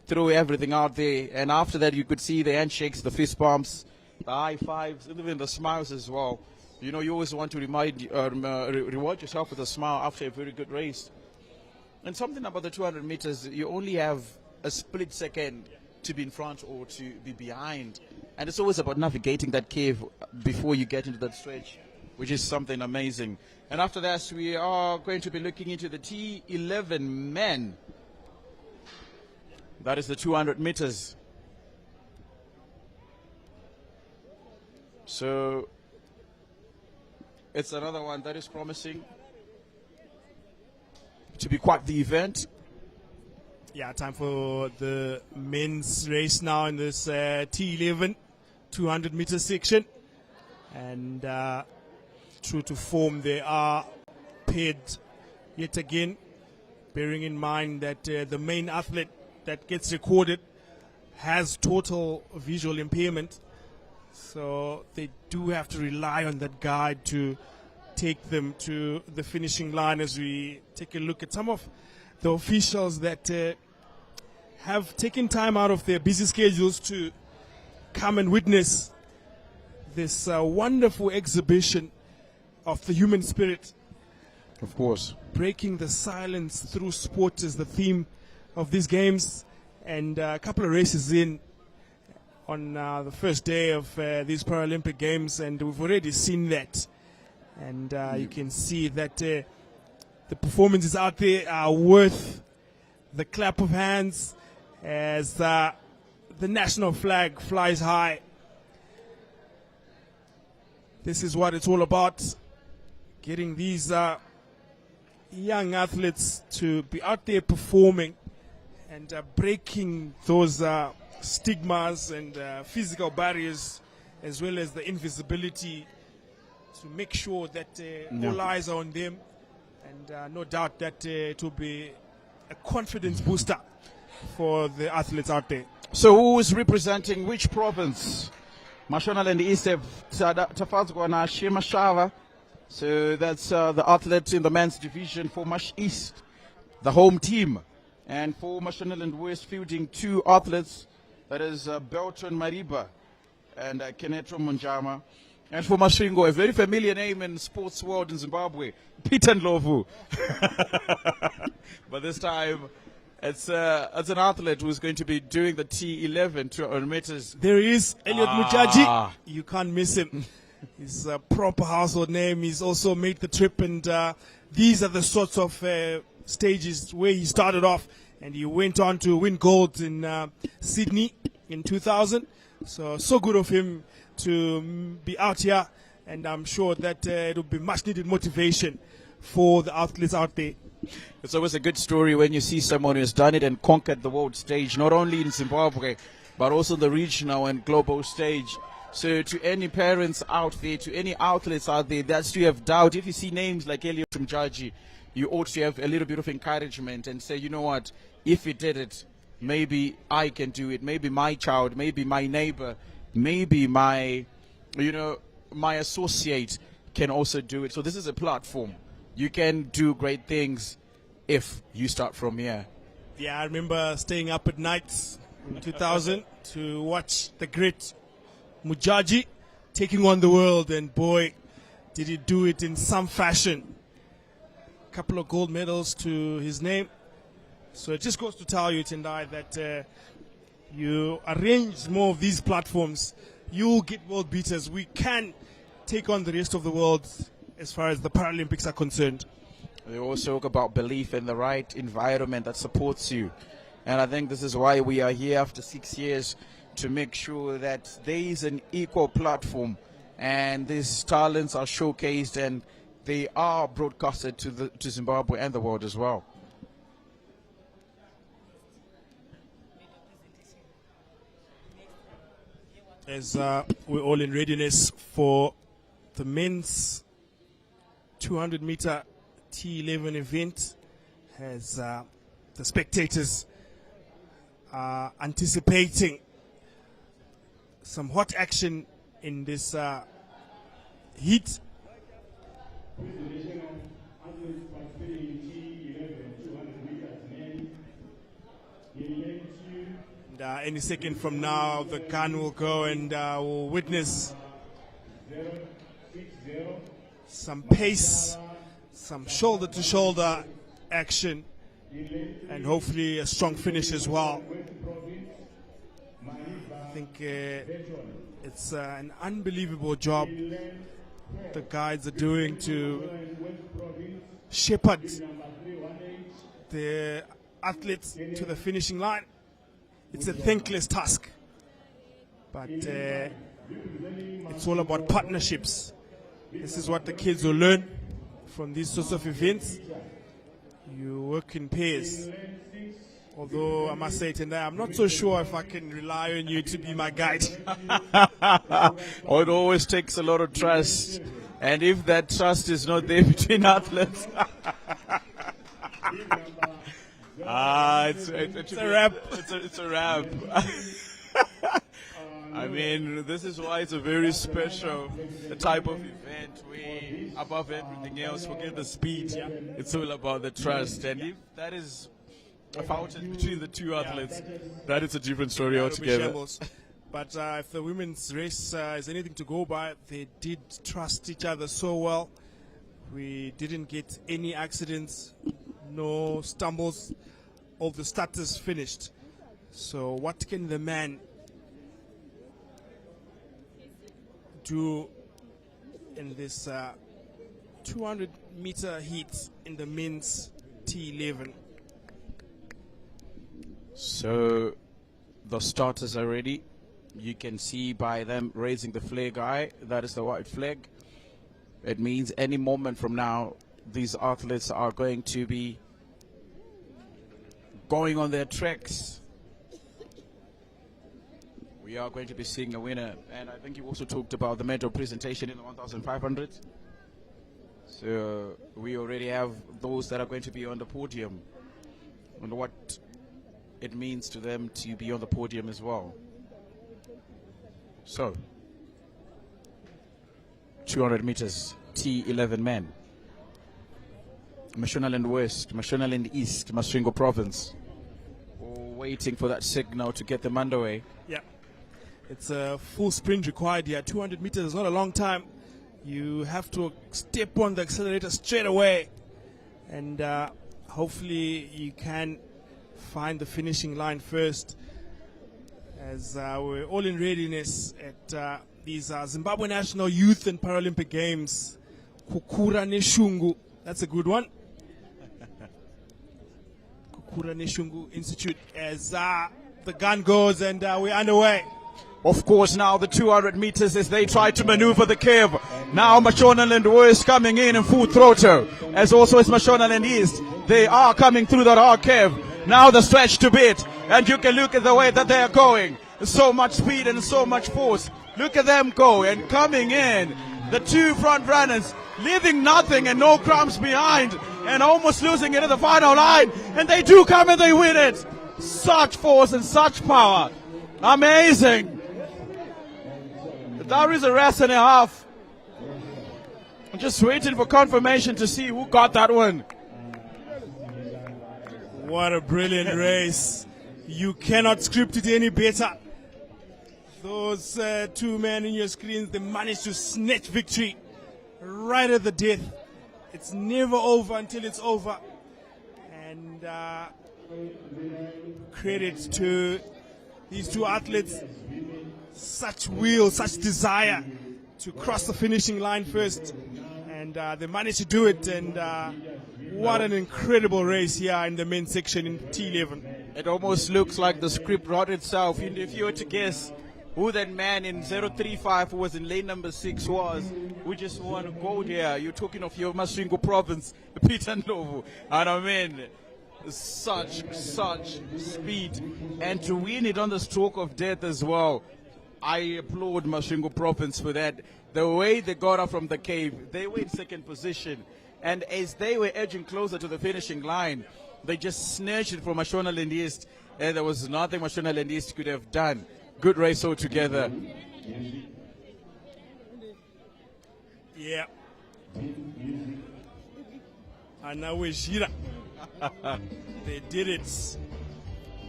throw everything out there. And after that, you could see the handshakes, the fist bumps, the high fives, even the smiles as well. You know, you always want to reward yourself with a smile after a very good race. And something about the 200 meters, you only have a split second to be in front or to be behind. And it's always about navigating that cave before you get into that stretch, which is something amazing. And after that, we are going to be looking into the T11 men. That is the 200 meters. So it's another one that is promising to be quite the event. Yeah, time for the men's race now in this T11 200 meter section. And true to form, they are paired yet again, bearing in mind that the main athlete that gets recorded has total visual impairment. So they do have to rely on that guide to take them to the finishing line. As we take a look at some of the officials that have taken time out of their busy schedules to come and witness this wonderful exhibition of the human spirit. Of course. Breaking the silence through sport is the theme of these games. And a couple of races in, on the first day of these Paralympic Games, and we've already seen that. And you can see that the performances out there are worth the clap of hands as the national flag flies high. This is what it's all about, getting these young athletes to be out there performing and breaking those stigmas and physical barriers, as well as the invisibility, to make sure that all eyes are on them. And no doubt that it will be a confidence booster for the athletes out there. So who is representing which province? Mashonaland East have Tafazgwana Shemashava. So that's the athlete in the men's division for Mash East, the home team. And for Mashonaland West, fielding 2 athletes, that is Belton Mariba and Kenetro Munjama. And for Mashingo, a very familiar name in sports world in Zimbabwe, Peter Ndlovu. But this time, it's an athlete who's going to be doing the T11 200 meters. There is Elliot Mujaji. You can't miss him. He's a proper household name. He's also made the trip, and these are the sorts of stages where he started off, and he went on to win gold in Sydney in 2000. So good of him to be out here, and I'm sure that it will be much needed motivation for the athletes out there. It's always a good story when you see someone who has done it and conquered the world stage, not only in Zimbabwe, but also the regional and global stage. So to any parents out there, to any athletes out there that still have doubt, if you see names like Elliot Mjaji, you ought to have a little bit of encouragement and say, you know what, if he did it, maybe I can do it. Maybe my child, maybe my neighbor, maybe my associate can also do it. So this is a platform. You can do great things if you start from here. Yeah, I remember staying up at night in 2000 to watch the great Mujaji taking on the world, and boy, did he do it in some fashion. A couple of gold medals to his name. So it just goes to tell you, Tendai, that you arrange more of these platforms, you'll get world beaters. We can take on the rest of the world as far as the Paralympics are concerned. We also talk about belief in the right environment that supports you. And I think this is why we are here after 6 years, to make sure that there is an equal platform and these talents are showcased and they are broadcasted to Zimbabwe and the world as well. As we're all in readiness for the men's 200-meter T11 event, as the spectators are anticipating some hot action in this heat. And any second from now, the gun will go, and we'll witness some pace, some shoulder-to-shoulder action, and hopefully a strong finish as well. I think it's an unbelievable job the guides are doing to shepherd the athletes to the finishing line. It's a thankless task, but it's all about partnerships. This is what the kids will learn from these sorts of events. You work in pairs. Although I must say, Tendai, I'm not so sure if I can rely on you to be my guide. Oh, it always takes a lot of trust. And if that trust is not there between athletes, it's a wrap. It's a wrap. I mean, this is why it's a very special type of event where, above everything else, forget the speed. It's all about the trust. And if that is a fountain between the two athletes, that is a different story altogether. But if the women's race is anything to go by, they did trust each other so well. We didn't get any accidents, no stumbles. All the starters finished. So what can the man do in this 200-meter heat in the men's T11. So the starters are ready. You can see by them raising the flag high. That is the white flag. It means any moment from now, these athletes are going to be going on their tracks. We are going to be seeing a winner. And I think you also talked about the medal presentation in the 1,500. So we already have those that are going to be on the podium and what it means to them to be on the podium as well. So 200 meters, T11 men. Mashonaland West, Mashonaland East, Masvingo Province. Waiting for that signal to get them underway. Yeah, it's a full sprint required here. 200 meters is not a long time. You have to step on the accelerator straight away. And hopefully you can find the finishing line first. As we're all in readiness at these Zimbabwe National Youth and Paralympic Games. Kukura Neshungu, that's a good one. Kukura Neshungu Institute, as the gun goes and we're underway. Of course, now the 200 meters as they try to maneuver the curve. Now Mashonaland West coming in full throttle, as also as Mashonaland East. They are coming through that hard curve. Now the stretch to bit, and you can look at the way that they are going. So much speed and so much force. Look at them go, and coming in, the two front runners, leaving nothing and no crumbs behind, and almost losing it at the final line. And they do come and they win it. Such force and such power. Amazing. That is a race and a half. I'm just waiting for confirmation to see who got that one. What a brilliant race. You cannot script it any better. Those two men in your screens, they managed to snatch victory right at the death. It's never over until it's over. And credit to these two athletes. Such will, such desire to cross the finishing line first. And they managed to do it. And what an incredible race here in the men's section in T11. It almost looks like the script wrote itself. And if you were to guess who that man in 035 who was in lane number 6 was, who just won gold here, you're talking of your Masvingo Province, Peter Ndlovu. And I mean, such speed. And to win it on the stroke of death as well. I applaud Masvingo Province for that. The way they got up from the cave, they were in second position. And as they were edging closer to the finishing line, they just snatched it from Mashonaland East. And there was nothing Mashonaland East could have done. Good race altogether. Yeah. And now we're Shira. They did it.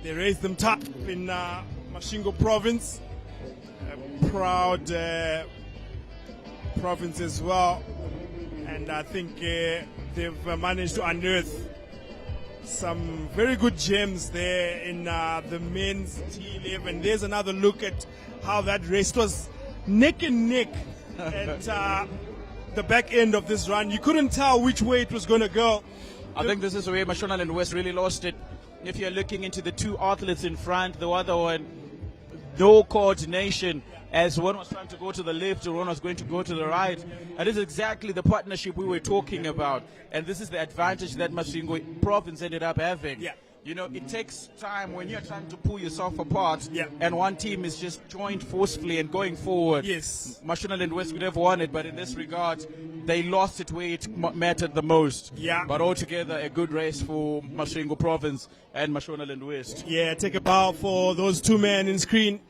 They raised them top in Masvingo Province. A proud province as well. And I think they've managed to unearth some very good gems there in the men's T11. There's another look at how that race was neck and neck at the back end of this run. You couldn't tell which way it was going to go. I think this is where Mashonaland West really lost it. If you're looking into the two athletes in front, the other one, no coordination. As one was trying to go to the left, or one was going to go to the right. And this is exactly the partnership we were talking about. And this is the advantage that Masvingo Province ended up having. Yeah. You know, it takes time when you're trying to pull yourself apart, yeah, and one team is just joined forcefully and going forward. Yes. Mashonaland West would have won it, but in this regard, they lost it where it mattered the most. Yeah. But altogether, a good race for Masvingo Province and Mashonaland West. Yeah, take a bow for those two men in screen.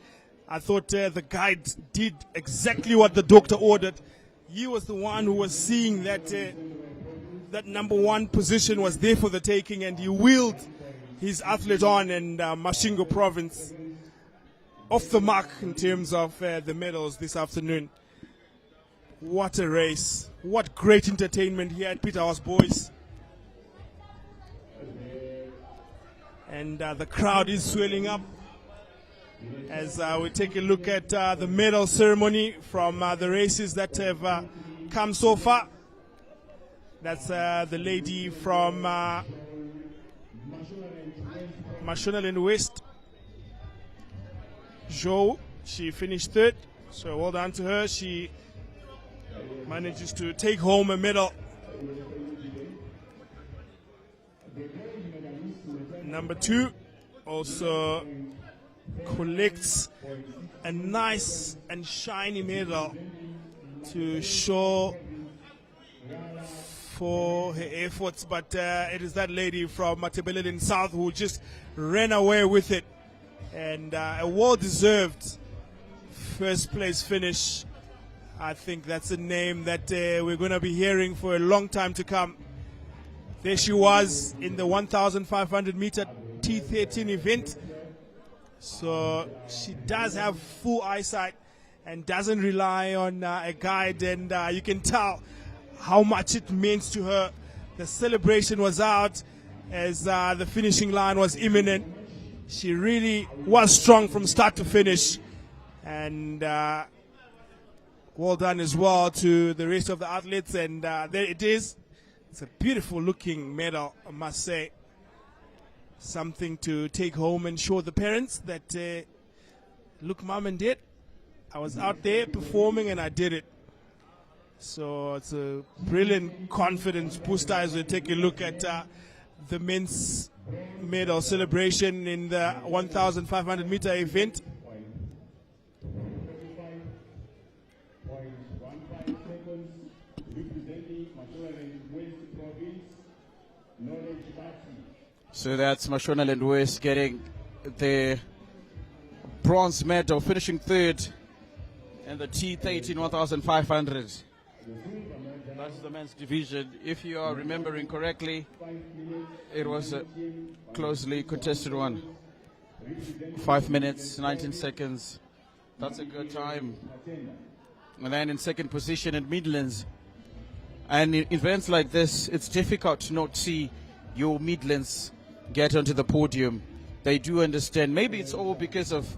I thought the guide did exactly what the doctor ordered. He was the one who was seeing that that number one position was there for the taking, and he wheeled his athlete on, and Masvingo Province off the mark in terms of the medals this afternoon. What a race. What great entertainment here at Peterhouse Boys. And the crowd is swelling up. as we take a look at the medal ceremony from the races that have come so far. That's the lady from Mashonaland West, Jo. She finished third, so well done to her. She manages to take home a medal. Number 2 also collects a nice and shiny medal to show for her efforts, but it is that lady from Matebelelin South who just ran away with it, and a well-deserved first place finish. I think that's a name that we're going to be hearing for a long time to come. There she was in the 1,500 meter T13 event. So she does have full eyesight and doesn't rely on a guide, and you can tell how much it means to her. The celebration was out as the finishing line was imminent. She really was strong from start to finish, and well done as well to the rest of the athletes. And there it is. It's a beautiful looking medal, I must say. Something to take home and show the parents that, look, mom and dad, I was out there performing and I did it. So it's a brilliant confidence booster as we take a look at the men's medal celebration in the 1,500 meter event. So that's Mashonaland West getting the bronze medal, finishing third in the T13 1,500. That's the men's division. If you are remembering correctly, it was a closely contested one. 5 minutes, 19 seconds. That's a good time. And then in second position in Midlands. And in events like this, it's difficult to not see your Midlands get onto the podium. They do understand. Maybe it's all because of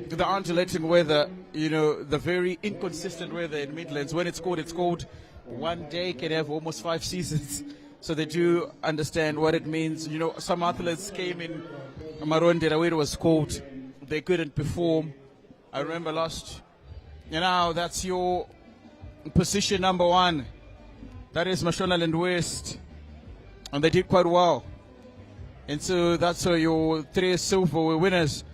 the undulating weather, you know, the very inconsistent weather in Midlands. When it's cold, one day can have almost 5 seasons. So they do understand what it means. You know, some athletes came in Marondera where it was cold. They couldn't perform. I remember that's your position number 1. That is Mashonaland West. And they did quite well. And so that's your 3 silver winners.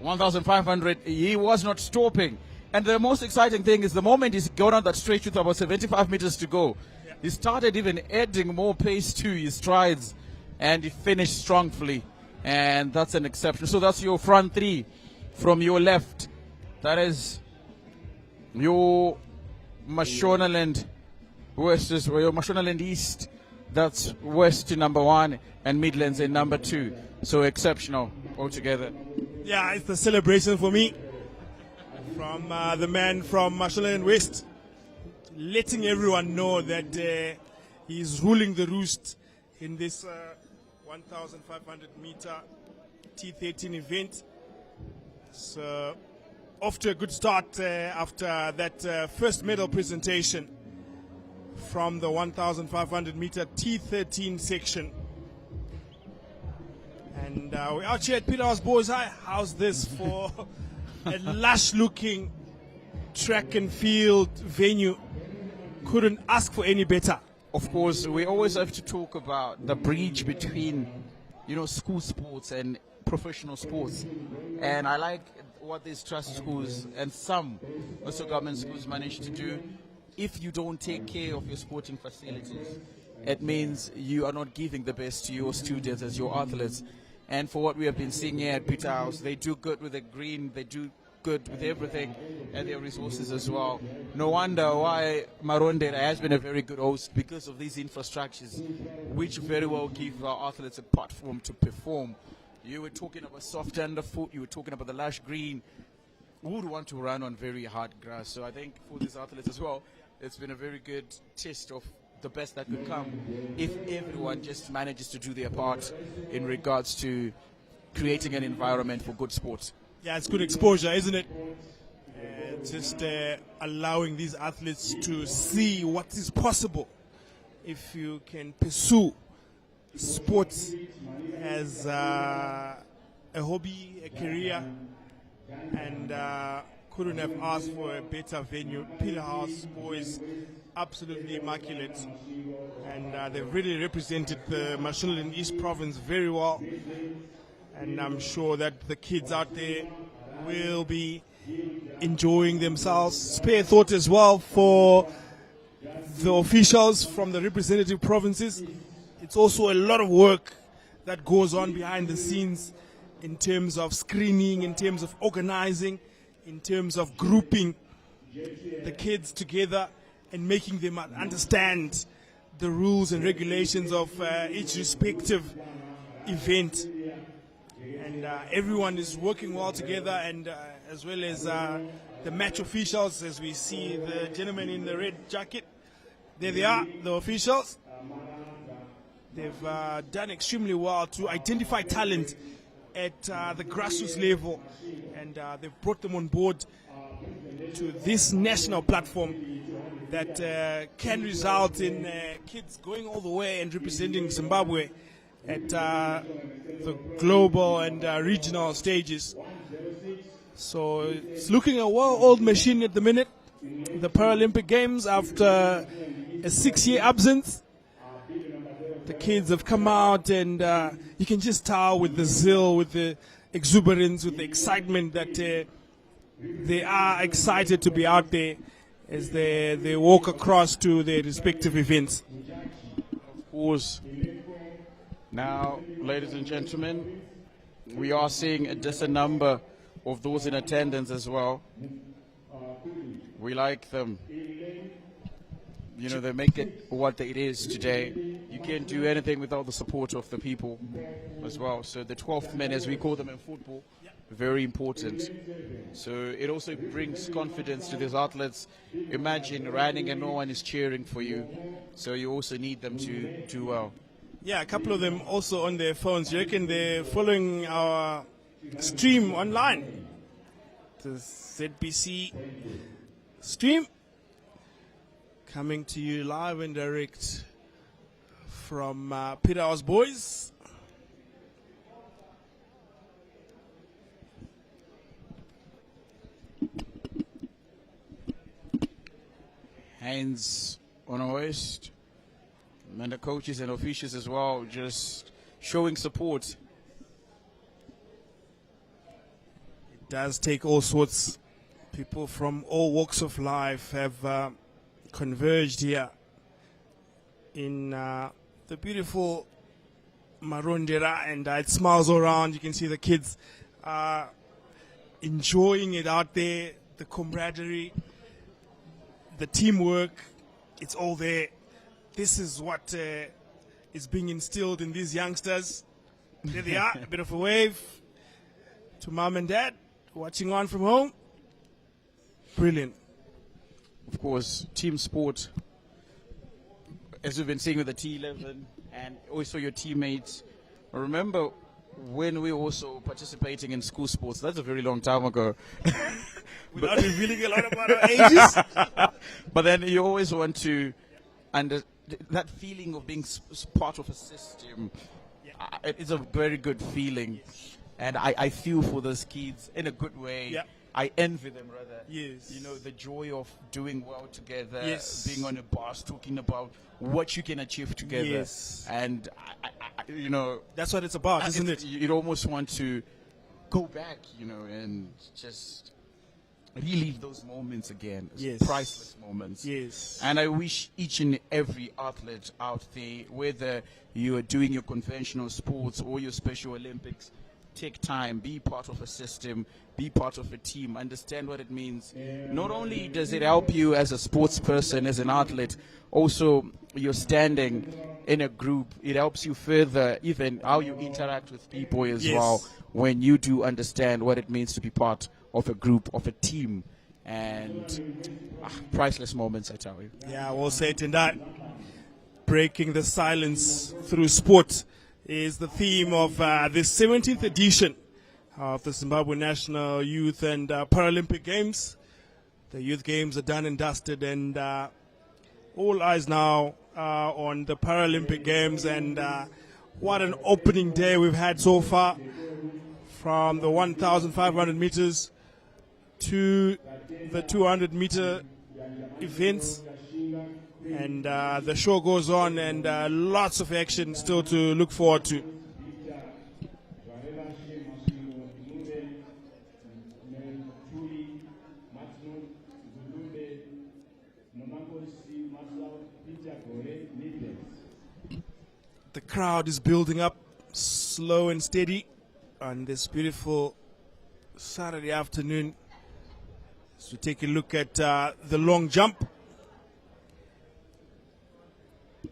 1,500, he was not stopping. And the most exciting thing is the moment he's gone on that stretch with about 75 meters to go, he started even adding more pace to his strides, and he finished strongly. And that's an exception. So that's your front 3 from your left. That is your Mashonaland West, or your Mashonaland East. That's West in number 1 and Midlands in number 2. So exceptional altogether. Yeah, it's the celebration for me from the man from Mashonaland West, letting everyone know that he's ruling the roost in this 1,500 meter T13 event. So off to a good start after that first medal presentation from the 1,500 meter T13 section. And we're out here at Peterhouse Boys High. How's this for a lush-looking track and field venue? Couldn't ask for any better. Of course, we always have to talk about the bridge between, you know, school sports and professional sports. And I like what these trust schools and some also government schools manage to do. If you don't take care of your sporting facilities, it means you are not giving the best to your students as your athletes. And for what we have been seeing here at Peterhouse, they do good with the green, they do good with everything, and their resources as well. No wonder why Marondera has been a very good host, because of these infrastructures, which very well give our athletes a platform to perform. You were talking about soft underfoot, you were talking about the lush green. Who would want to run on very hard grass? So I think for these athletes as well, it's been a very good test of the best that could come if everyone just manages to do their part in regards to creating an environment for good sport. Yeah, it's good exposure, isn't it? Just allowing these athletes to see what is possible if you can pursue sports as a hobby, a career, and couldn't have asked for a better venue. Peterhouse boys, absolutely immaculate, and they've really represented the Mashonaland East Province very well, and I'm sure that the kids out there will be enjoying themselves. Spare thought as well for the officials from the representative provinces. It's also a lot of work that goes on behind the scenes in terms of screening, in terms of organizing, in terms of grouping the kids together and making them understand the rules and regulations of each respective event. And everyone is working well together, and as well as the match officials, as we see the gentleman in the red jacket. There they are, the officials. They've done extremely well to identify talent at the grassroots level, and they've brought them on board to this national platform that can result in kids going all the way and representing Zimbabwe at the global and regional stages. So it's looking a well-oiled machine at the minute. The Paralympic Games, after a 6-year absence, the kids have come out, and you can just tell with the zeal, with the exuberance, with the excitement that they are excited to be out there as they walk across to their respective events. Of course. Now, ladies and gentlemen, we are seeing a decent number of those in attendance as well. We like them. You know, they make it what it is today. You can't do anything without the support of the people as well. So the 12th men, as we call them in football, very important. So it also brings confidence to these athletes. Imagine running and no one is cheering for you. So you also need them to do well. Yeah, a couple of them also on their phones. You reckon they're following our stream online? The ZBC stream coming to you live and direct from Peterhouse Boys. Hands on our waist. And the coaches and officials as well, just showing support. It does take all sorts. People from all walks of life have converged here in the beautiful Marondera, and it smiles all around. You can see the kids enjoying it out there, the camaraderie, the teamwork. It's all there. This is what is being instilled in these youngsters. There they are, a bit of a wave to mom and dad watching on from home. Brilliant. Of course, team sport, as we've been seeing with the T11 and also your teammates. Remember when we were also participating in school sports? That's a very long time ago. Without revealing a lot about our ages. But then you always want to that feeling of being part of a system. It's a very good feeling, and I feel for those kids in a good way. Yeah. I envy them rather. Yes. You know, the joy of doing well together, Yes. being on a bus, talking about what you can achieve together. Yes. And you know, That's what it's about, isn't it? You'd almost want to go back, you know, and just relive those moments again. Yes. Priceless moments. Yes. And I wish each and every athlete out there, whether you are doing your conventional sports or your Special Olympics, take time, be part of a system, be part of a team, understand what it means. Not only does it help you as a sports person, as an athlete, also you're standing in a group. It helps you further, even how you interact with people as Yes. well, when you do understand what it means to be part of a group, of a team. And priceless moments, I tell you. Yeah, well said. And that breaking the silence through sport is the theme of the 17th edition of the Zimbabwe National Youth and Paralympic Games. The youth games are done and dusted, and all eyes now are on the Paralympic Games, and what an opening day we've had so far, from the 1,500 meters to the 200-meter events. And the show goes on, and lots of action still to look forward to. The crowd is building up slow and steady on this beautiful Saturday afternoon. So take a look at the long jump.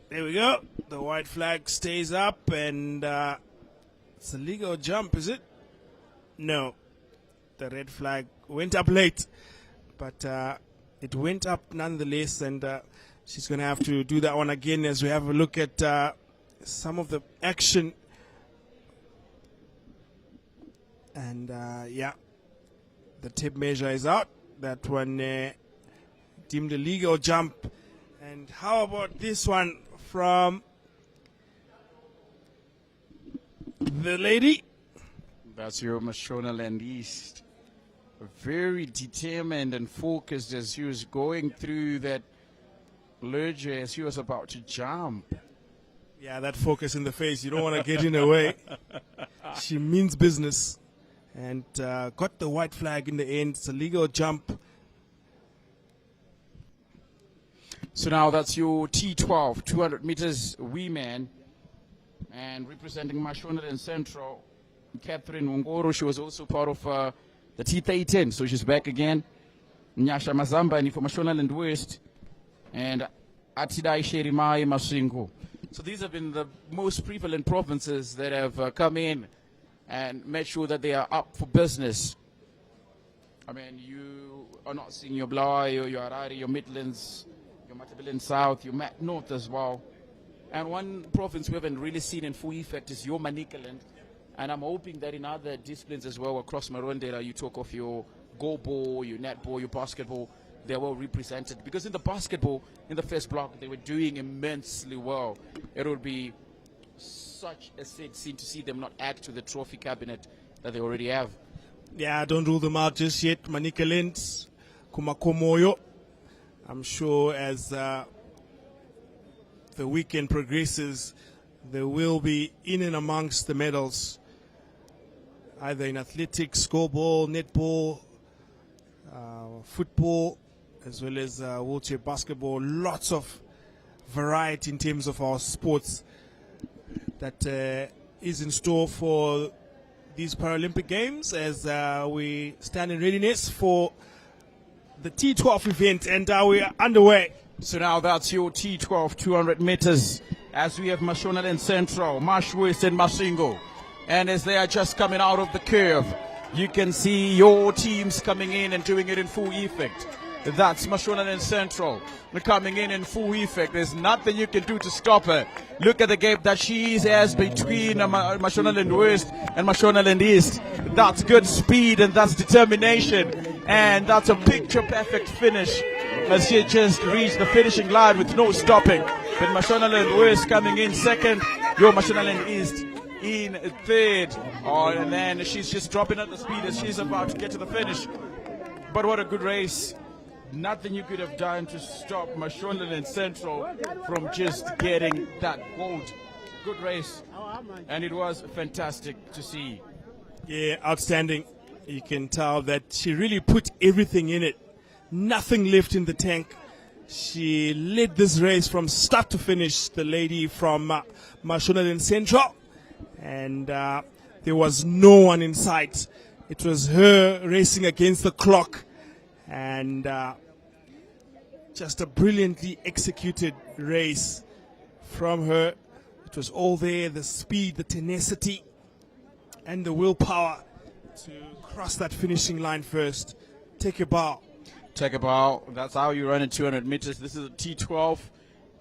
There we go. The white flag stays up, and it's a legal jump, is it? No. The red flag went up late, but it went up nonetheless, and she's going to have to do that one again as we have a look at some of the action. And yeah, the tape measure is out. That one deemed a legal jump. And how about this one from the lady? That's your Mashonaland East. Very determined and focused as she was going through that lurge as she was about to jump. Yeah, that focus in the face. You don't want to get in her way. She means business. And got the white flag in the end. It's a legal jump. So now that's your T12, 200 meters women. And representing Mashonaland Central, Catherine Wongoro. She was also part of the T13, so she's back again. Nyasha Mazamba for Mashonaland West. And Atidai Sherimai Masingo. So these have been the most prevalent provinces that have come in and made sure that they are up for business. I mean, you are not seeing your Blaai, your Harare, your Midlands, your Matabeleland South, your Mat North as well. And one province we haven't really seen in full effect is your Manicaland. And I'm hoping that in other disciplines as well across Marondera, you talk of your go-ball, your netball, your basketball, they're well represented. Because in the basketball, in the first block, they were doing immensely well. It would be such a sad scene to see them not add to the trophy cabinet that they already have. Yeah, don't rule them out just yet. Manicaland, Kumakomoyo. I'm sure as the weekend progresses, they will be in and amongst the medals, either in athletics, scoreball, netball, football, as well as wheelchair basketball. Lots of variety in terms of our sports that is in store for these Paralympic Games as we stand in readiness for the T12 event, and we are underway. So now that's your T12 200 meters as we have Mashonaland Central, Mash West and Masingo. And as they are just coming out of the curve, you can see your teams coming in and doing it in full effect. That's Mashonaland Central coming in full effect. There's nothing you can do to stop her. Look at the gap that she has between Mashonaland West and Mashonaland East. That's good speed and that's determination. And that's a picture-perfect finish as she just reached the finishing line with no stopping. But Mashonaland West coming in second. Your Mashonaland East in third. Oh, and then she's just dropping at the speed as she's about to get to the finish. But what a good race. Nothing you could have done to stop Mashonaland Central from just getting that gold. Good race. And it was fantastic to see. Yeah, outstanding. You can tell that she really put everything in it. Nothing left in the tank. She led this race from start to finish, the lady from Mashonaland Central. And there was no one in sight. It was her racing against the clock. And just a brilliantly executed race from her. It was all there, the speed, the tenacity, and the willpower to cross that finishing line first. Take a bow. Take a bow. That's how you run in 200 meters. This is a T12,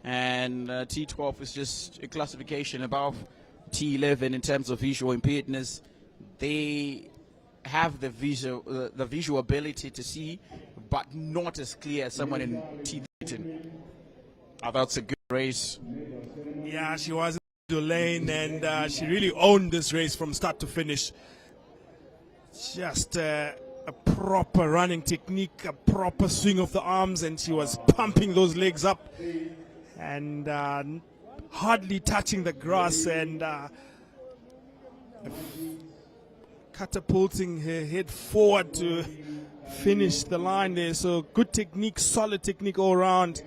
and T12 is just a classification above T11 in terms of visual impedance. They have the visual ability to see, but not as clear as someone in T13. That's a good race. Yeah, she was in the lane, and she really owned this race from start to finish. Just a proper running technique, a proper swing of the arms, and she was pumping those legs up and hardly touching the grass and catapulting her head forward to finish the line there. So good technique, solid technique all around.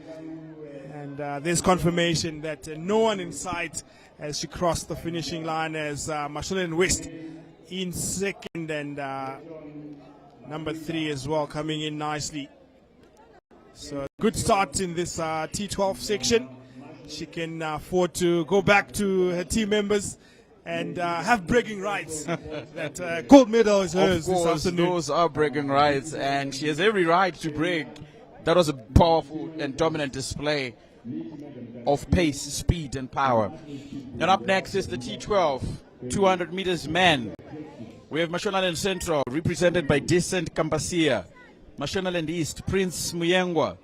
And there's confirmation that no one in sight as she crossed the finishing line, as Mashonaland West in second, and number 3 as well coming in nicely. So good start in this T12 section. She can afford to go back to her team members and have bragging rights. That gold medal is hers this afternoon. Those are bragging rights, and she has every right to brag. That was a powerful and dominant display of pace, speed, and power. And up next is the T12, 200 meters men. We have Mashonaland Central, represented by Decent Kampasia. Mashonaland East, Prince Muyengwa.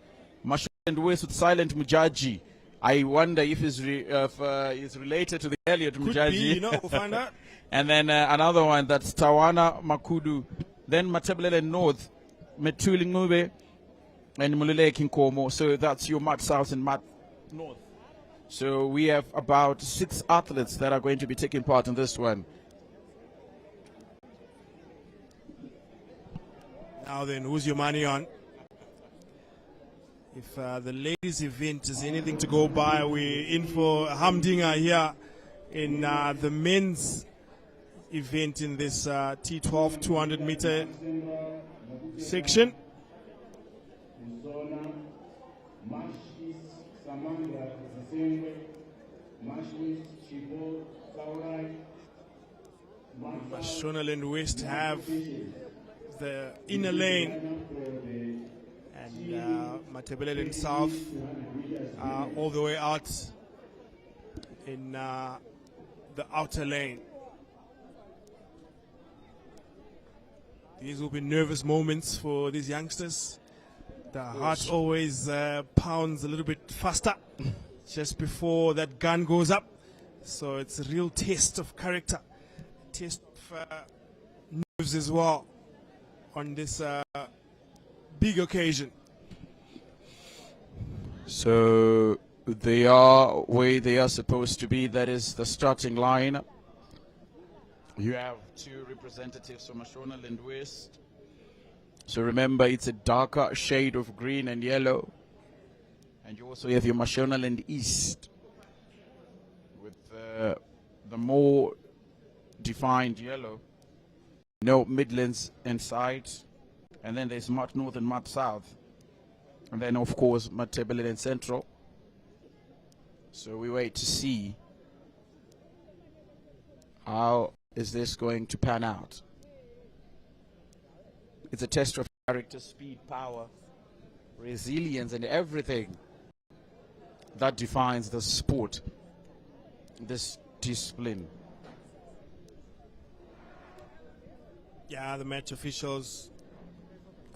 Mashonaland West with Silent Mujaji. I wonder if he's related to the Elliot Mujaji. Could be, you know, we'll find out. And then another one, that's Tawana Makudu. Then Matebelele North, Metuli Ngube, and Mulule Kinkomo. So that's your Mat South and Mat North. So we have about 6 athletes that are going to be taking part in this one. Now then, who's your money on? If the ladies' event is anything to go by, we're in for a humdinger here in the men's event in this T12 200-meter section. Mashonaland West have the inner lane, and Matebelele South all the way out in the outer lane. These will be nervous moments for these youngsters. The heart always pounds a little bit faster just before that gun goes up. So it's a real test of character, test of nerves as well on this big occasion. So they are where they are supposed to be. That is the starting line. You have 2 representatives from Mashonaland West. So remember, it's a darker shade of green and yellow. And you also have your Mashonaland East with the more defined yellow. No Midlands inside. And then there's Mat North and Mat South. And then, of course, Matebelele Central. So we wait to see how is this going to pan out. It's a test of character, speed, power, resilience, and everything that defines the sport, this discipline. Yeah, the match officials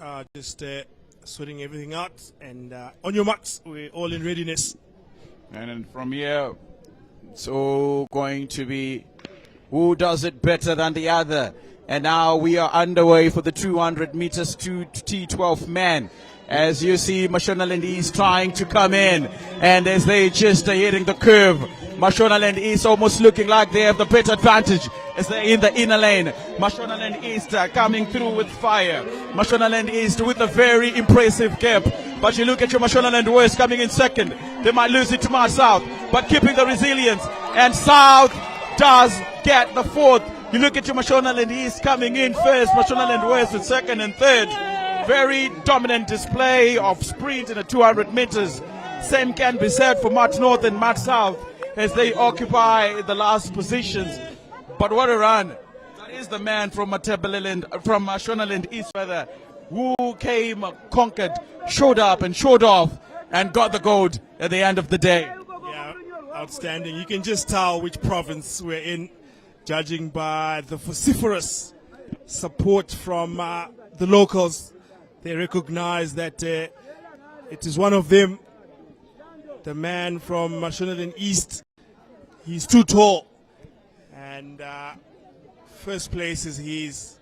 are just sorting everything out, and on your marks, we're all in readiness. And then from here, it's all going to be who does it better than the other. And now we are underway for the 200 meters to T12 men. As you see, Mashonaland East trying to come in, and as they just are hitting the curve, Mashonaland East almost looking like they have the better advantage as they're in the inner lane. Mashonaland East coming through with fire. Mashonaland East with a very impressive gap. But you look at your Mashonaland West coming in second. They might lose it to Mat South, but keeping the resilience. And South does get the 4th. You look at your Mashonaland East coming in first, Mashonaland West in second and third. Very dominant display of sprint in the 200 meters. Same can be said for Mat North and Mat South as they occupy the last positions. But what a run. That is the man from Mashonaland East, rather, who came, conquered, showed up and showed off and got the gold at the end of the day. Yeah, I outstanding. You can just tell which province we're in, judging by the vociferous support from the locals. They recognize that it is one of them, the man from Mashonaland East. He's too tall, and first place is his,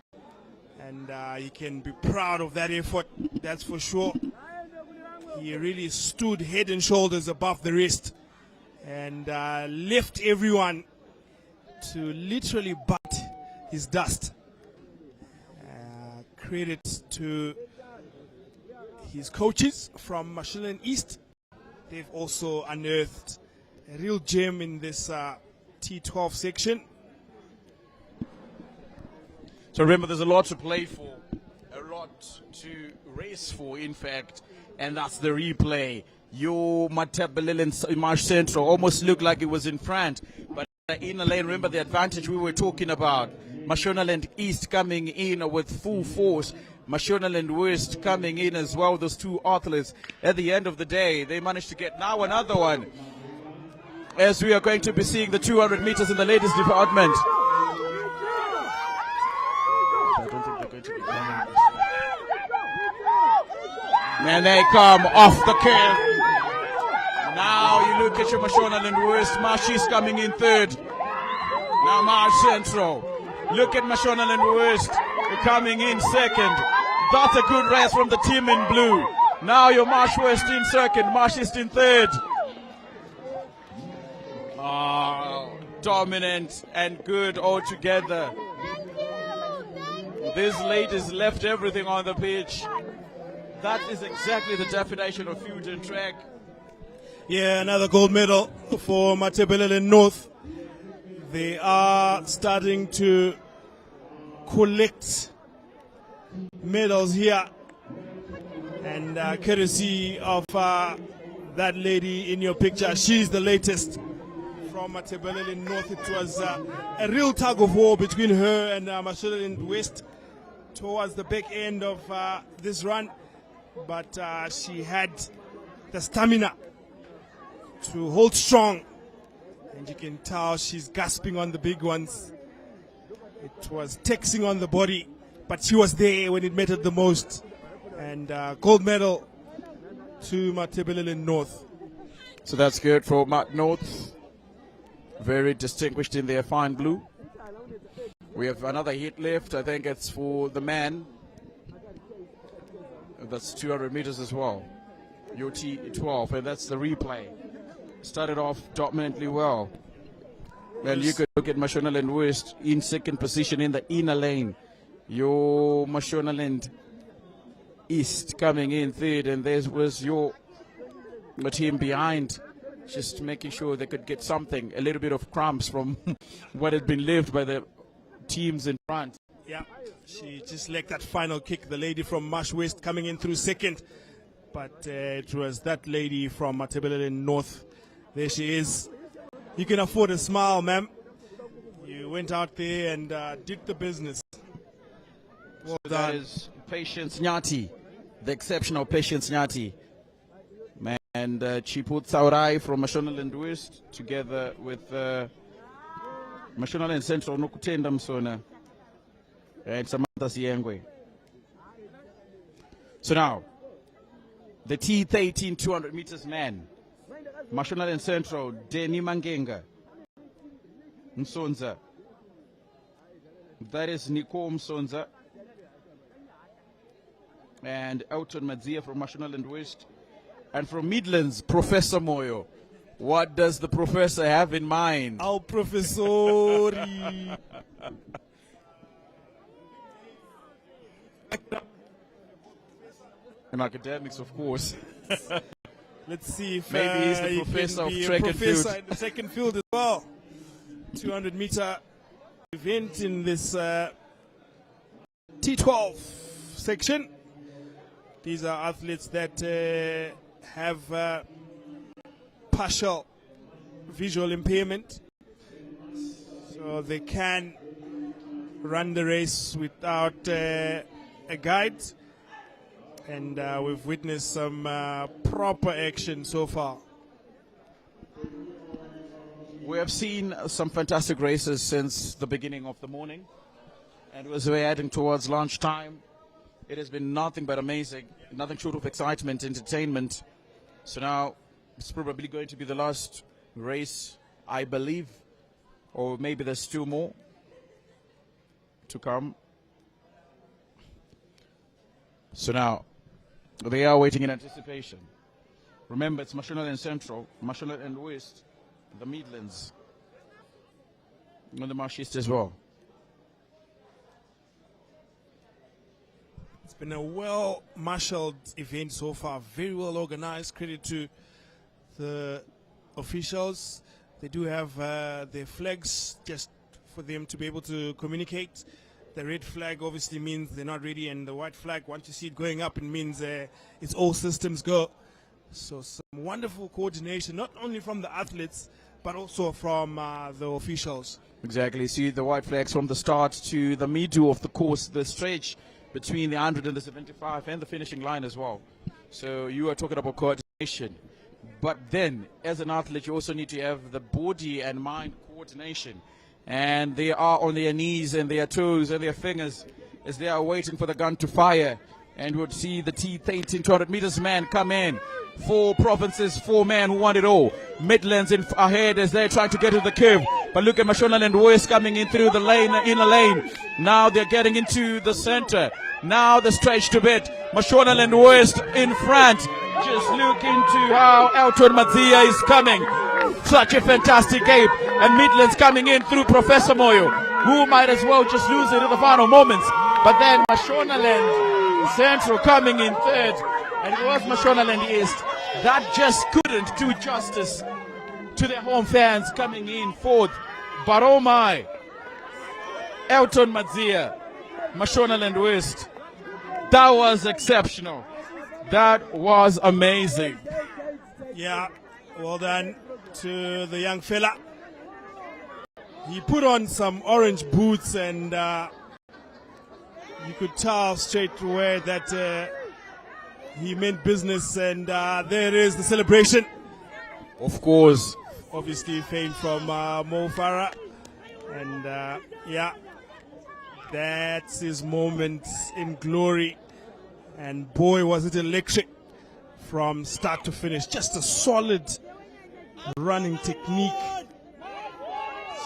and he can be proud of that effort, that's for sure. He really stood head and shoulders above the rest and left everyone to literally butt his dust. Credit to his coaches from Mashonaland East. They've also unearthed a real gem in this T12 section. So remember, there's a lot to play for, a lot to race for, in fact, and that's the replay. Your Matabelele and Marsh Central almost looked like it was in front, but in the lane, remember the advantage we were talking about. Mashonaland East coming in with full force. Mashonaland West coming in as well, those two athletes. At the end of the day, they managed to get now another one, as we are going to be seeing the 200 meters in the ladies department. I don't think they're going to be coming. And they come off the curve. Now you look at your Mashonaland West. Marshi's coming in third. Now Marsh Central. Look at Mashonaland West coming in second. That's a good race from the team in blue. Now your Marsh West in second. Marsh East in third. Dominant and good altogether. These ladies left everything on the pitch. That is exactly the definition of fusion track. Yeah, another gold medal for Matabelele North. They are starting to collect medals here, and courtesy of that lady in your picture, she's the latest from Matabelele North. It was a real tug of war between her and Mashonaland West towards the back end of this run, but she had the stamina to hold strong, and you can tell she's gasping on the big ones. It was taxing on the body, but she was there when it mattered the most. And gold medal to Matabelele North. So that's good for Mat North. Very distinguished in their fine blue. We have another hit left. I think it's for the man. That's 200 meters as well. UT12, and that's the replay. Started off dominantly well. Well, you could look at Mashonaland West in second position in the inner lane. Your Mashonaland East coming in third, and there was your team behind, just making sure they could get something, a little bit of crumbs from what had been left by the teams in front. Yeah, she just lacked that final kick, the lady from Marsh West coming in through second, but it was that lady from Matabelele North. There she is. You can afford a smile, ma'am. You went out there and did the business. Well So done. that is Patience Nyati, the exceptional Patience Nyati. And Chiput Saurai from Mashonaland West, together with Mashonaland Central Nokutenda Msona and Samantha Siengwe. So now, the T13 200 meters man. Mashonaland Central, Deni Mangenga Msonza. That is Nico Msonza. And Elton Madzia from Mashonaland West. And from Midlands, Professor Moyo. What does the professor have in mind? Our professori. In academics, of course. Let's see if Maybe he's the he professor can of be a track and professor field. in the second field as well. 200 meter event in this T12 section. These are athletes that have partial visual impairment, so they can run the race without a guide. And we've witnessed some proper action so far. We have seen some fantastic races since the beginning of the morning, and as we're heading towards lunchtime, it has been nothing but amazing, nothing short of excitement, entertainment. So now it's probably going to be the last race, I believe, or maybe there's 2 more to come. So now they are waiting in anticipation. Remember, it's Mashonaland Central, Mashonaland West, the Midlands, and the Marsh East as well. It's been a well-marshaled event so far, very well organized. Credit to the officials. They do have their flags just for them to be able to communicate. The red flag obviously means they're not ready, and the white flag, once you see it going up, it means it's all systems go. So some wonderful coordination, not only from the athletes, but also from the officials. Exactly. See the white flags from the start to the middle of the course, the stretch between the 100 and the 75 and the finishing line as well. So you are talking about coordination. But then, as an athlete, you also need to have the body and mind coordination. And they are on their knees and their toes and their fingers as they are waiting for the gun to fire. And we'll see the T13 200 meters man come in. 4 provinces, 4 men who want it all. Midlands in ahead as they're trying to get to the curve. But look at Mashonaland West coming in through the lane, inner lane. Now they're getting into the center. Now the stretch to bit. Mashonaland West in front. Just look into how Elton Madzia is coming. Such a fantastic game. And Midlands coming in through Professor Moyo, who might as well just lose it in the final moments. But then Mashonaland Central coming in third. And it was Mashonaland East that just couldn't do justice to their home fans coming in fourth. But oh my, Elton Madzia, Mashonaland West, that was exceptional. That was amazing. Yeah, well done to the young fella. He put on some orange boots, and you could tell straight away that he meant business, and there it is, the celebration. Of course. Obviously fame from Mo Farah. And yeah, that's his moment in glory. And boy, was it electric from start to finish. Just a solid running technique.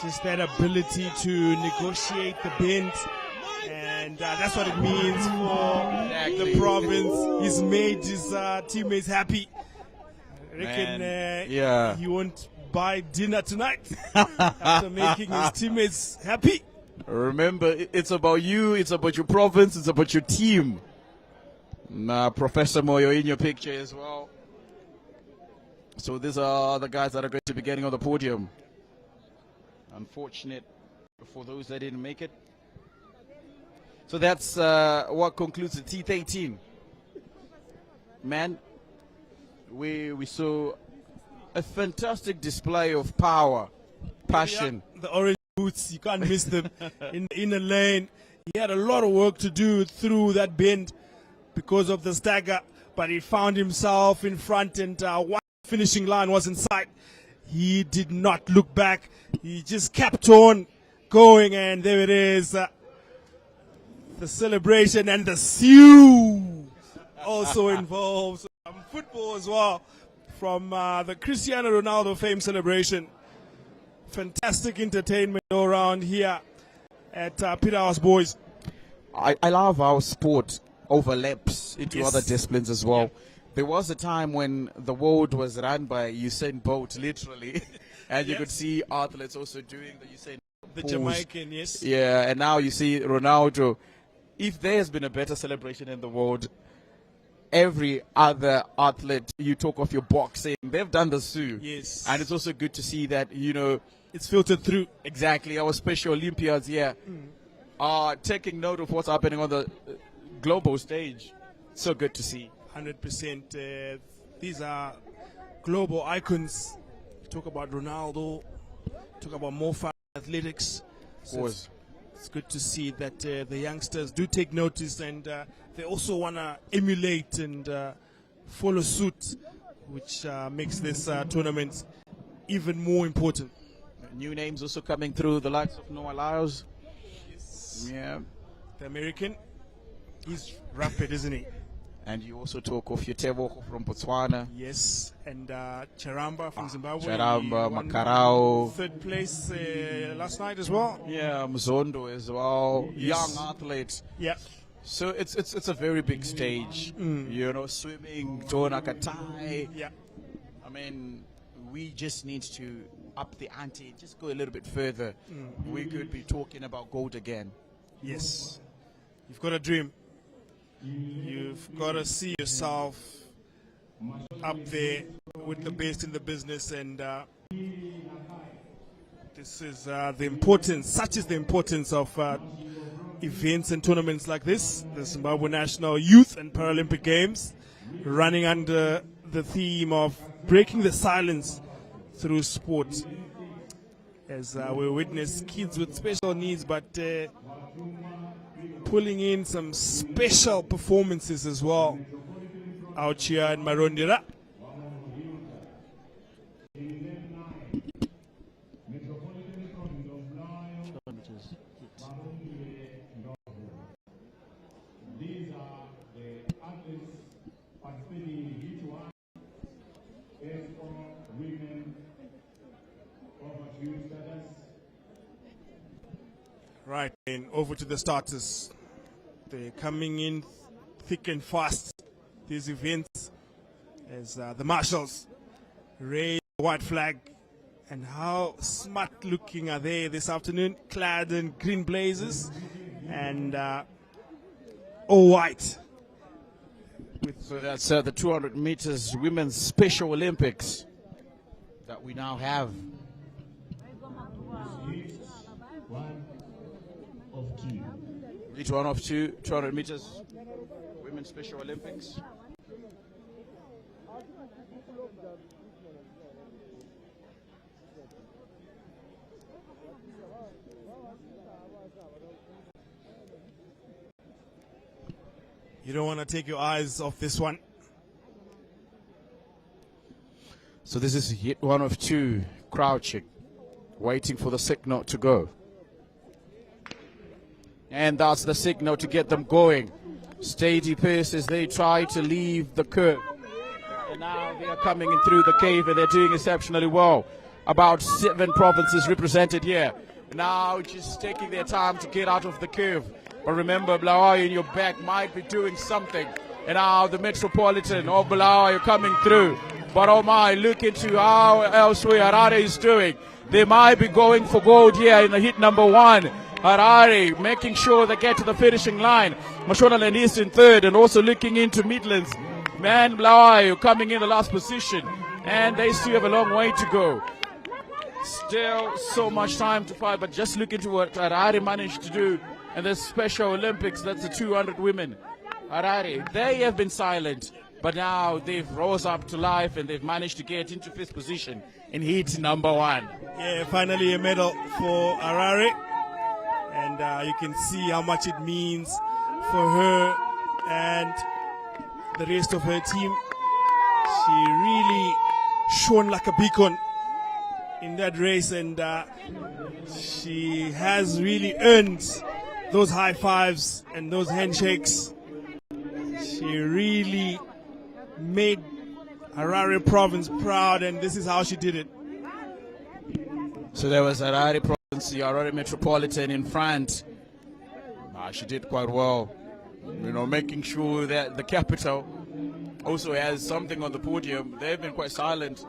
Just that ability to negotiate the bend. And that's what it means for the province. He's made his teammates happy. I reckon he won't buy dinner tonight after making his teammates happy. Remember, it's about you, it's about your province, it's about your team. Professor Moyo in your picture as well. So these are the guys that are going to be getting on the podium. Unfortunate for those that didn't make it. So that's what concludes the T13. Man, we saw a fantastic display of power, passion. Yeah, the orange boots, you can't miss them in the inner lane. He had a lot of work to do through that bend because of the stagger, but he found himself in front, and once the finishing line was in sight, he did not look back. He just kept on going, and there it is. The celebration, and the Sioux also involves football as well from the Cristiano Ronaldo fame celebration. Fantastic entertainment all around here at Peter House Boys. I love how sport overlaps into Yes. other disciplines as well. Yeah. There was a time when the world was run by Usain Bolt, literally, and you Yes. could see athletes also doing the Usain The pose. Jamaican, yes. Yeah, and now you see Ronaldo. If there has been a better celebration in the world, every other athlete, you talk of your boxing, they've done the Sioux. Yes. And it's also good to see that, you know, It's filtered through. exactly our Special Olympiads here are taking note of what's happening on the global stage. So good to see. 100%. These are global icons. Talk about Ronaldo, talk about Mo Farah athletics. Of course. It's good to see that the youngsters do take notice, and they also want to emulate and follow suit, which makes this tournament even more important. New names also coming through, the likes of Noah Lyles. Yes. Yeah. The American. He's rapid, isn't he? And you also talk of Yetebo from Botswana. Yes, and Charamba from Zimbabwe. Charamba, He won Makarao. third place last night as well. Yeah, Mzondo as well. Yes. Young athletes. Yeah. So it's a very big stage. You know, swimming, Dona Katai. Yeah. I mean, we just need to up the ante, just go a little bit further. We could be talking about gold again. Yes. You've got a dream. You've got to see yourself up there with the best in the business, and this is the importance, such is the importance of events and tournaments like this, the Zimbabwe National Youth and Paralympic Games, running under the theme of breaking the silence through sport. As we witness kids with special needs, but pulling in some special performances as well out here in Marondera. These are the athletes participating in each one. For women over to status. Right, and over to the starters. They're coming in thick and fast, these events, as the marshals raise the white flag. And how smart looking are they this afternoon, clad in green blazers and all white. So that's the 200 meters women's Special Olympics that we now have. Each one of two, 200 meters women's Special Olympics. You don't want to take your eyes off this one. So this is hit one of two, crouching, waiting for the signal to go. And that's the signal to get them going. Steady pace as they try to leave the curve. And now they are coming in through the cave and they're doing exceptionally well. About 7 provinces represented here. Now just taking their time to get out of the curve. But remember, Bulawayo in your back might be doing something. And now the Metropolitan of Bulawayo coming through. But oh my, look into how elsewhere Harare is doing. They might be going for gold here in the hit number 1. Harare making sure they get to the finishing line. Mashonaland is in third and also looking into Midlands. Man, Bulawayo coming in the last position. And they still have a long way to go. Still so much time to fight, but just look into what Harare managed to do in the Special Olympics. That's the 200 women. Harare, they have been silent, but now they've rose up to life and they've managed to get into 5th position in heat number 1. Yeah, finally a medal for Harare. And you can see how much it means for her and the rest of her team. She really shone like a beacon in that race, and she has really earned those high fives and those handshakes. She really made Harare province proud, and this is how she did it. So there was Harare province, the Harare Metropolitan in front. She did quite well, you know, making sure that the capital also has something on the podium. They've been quite silent.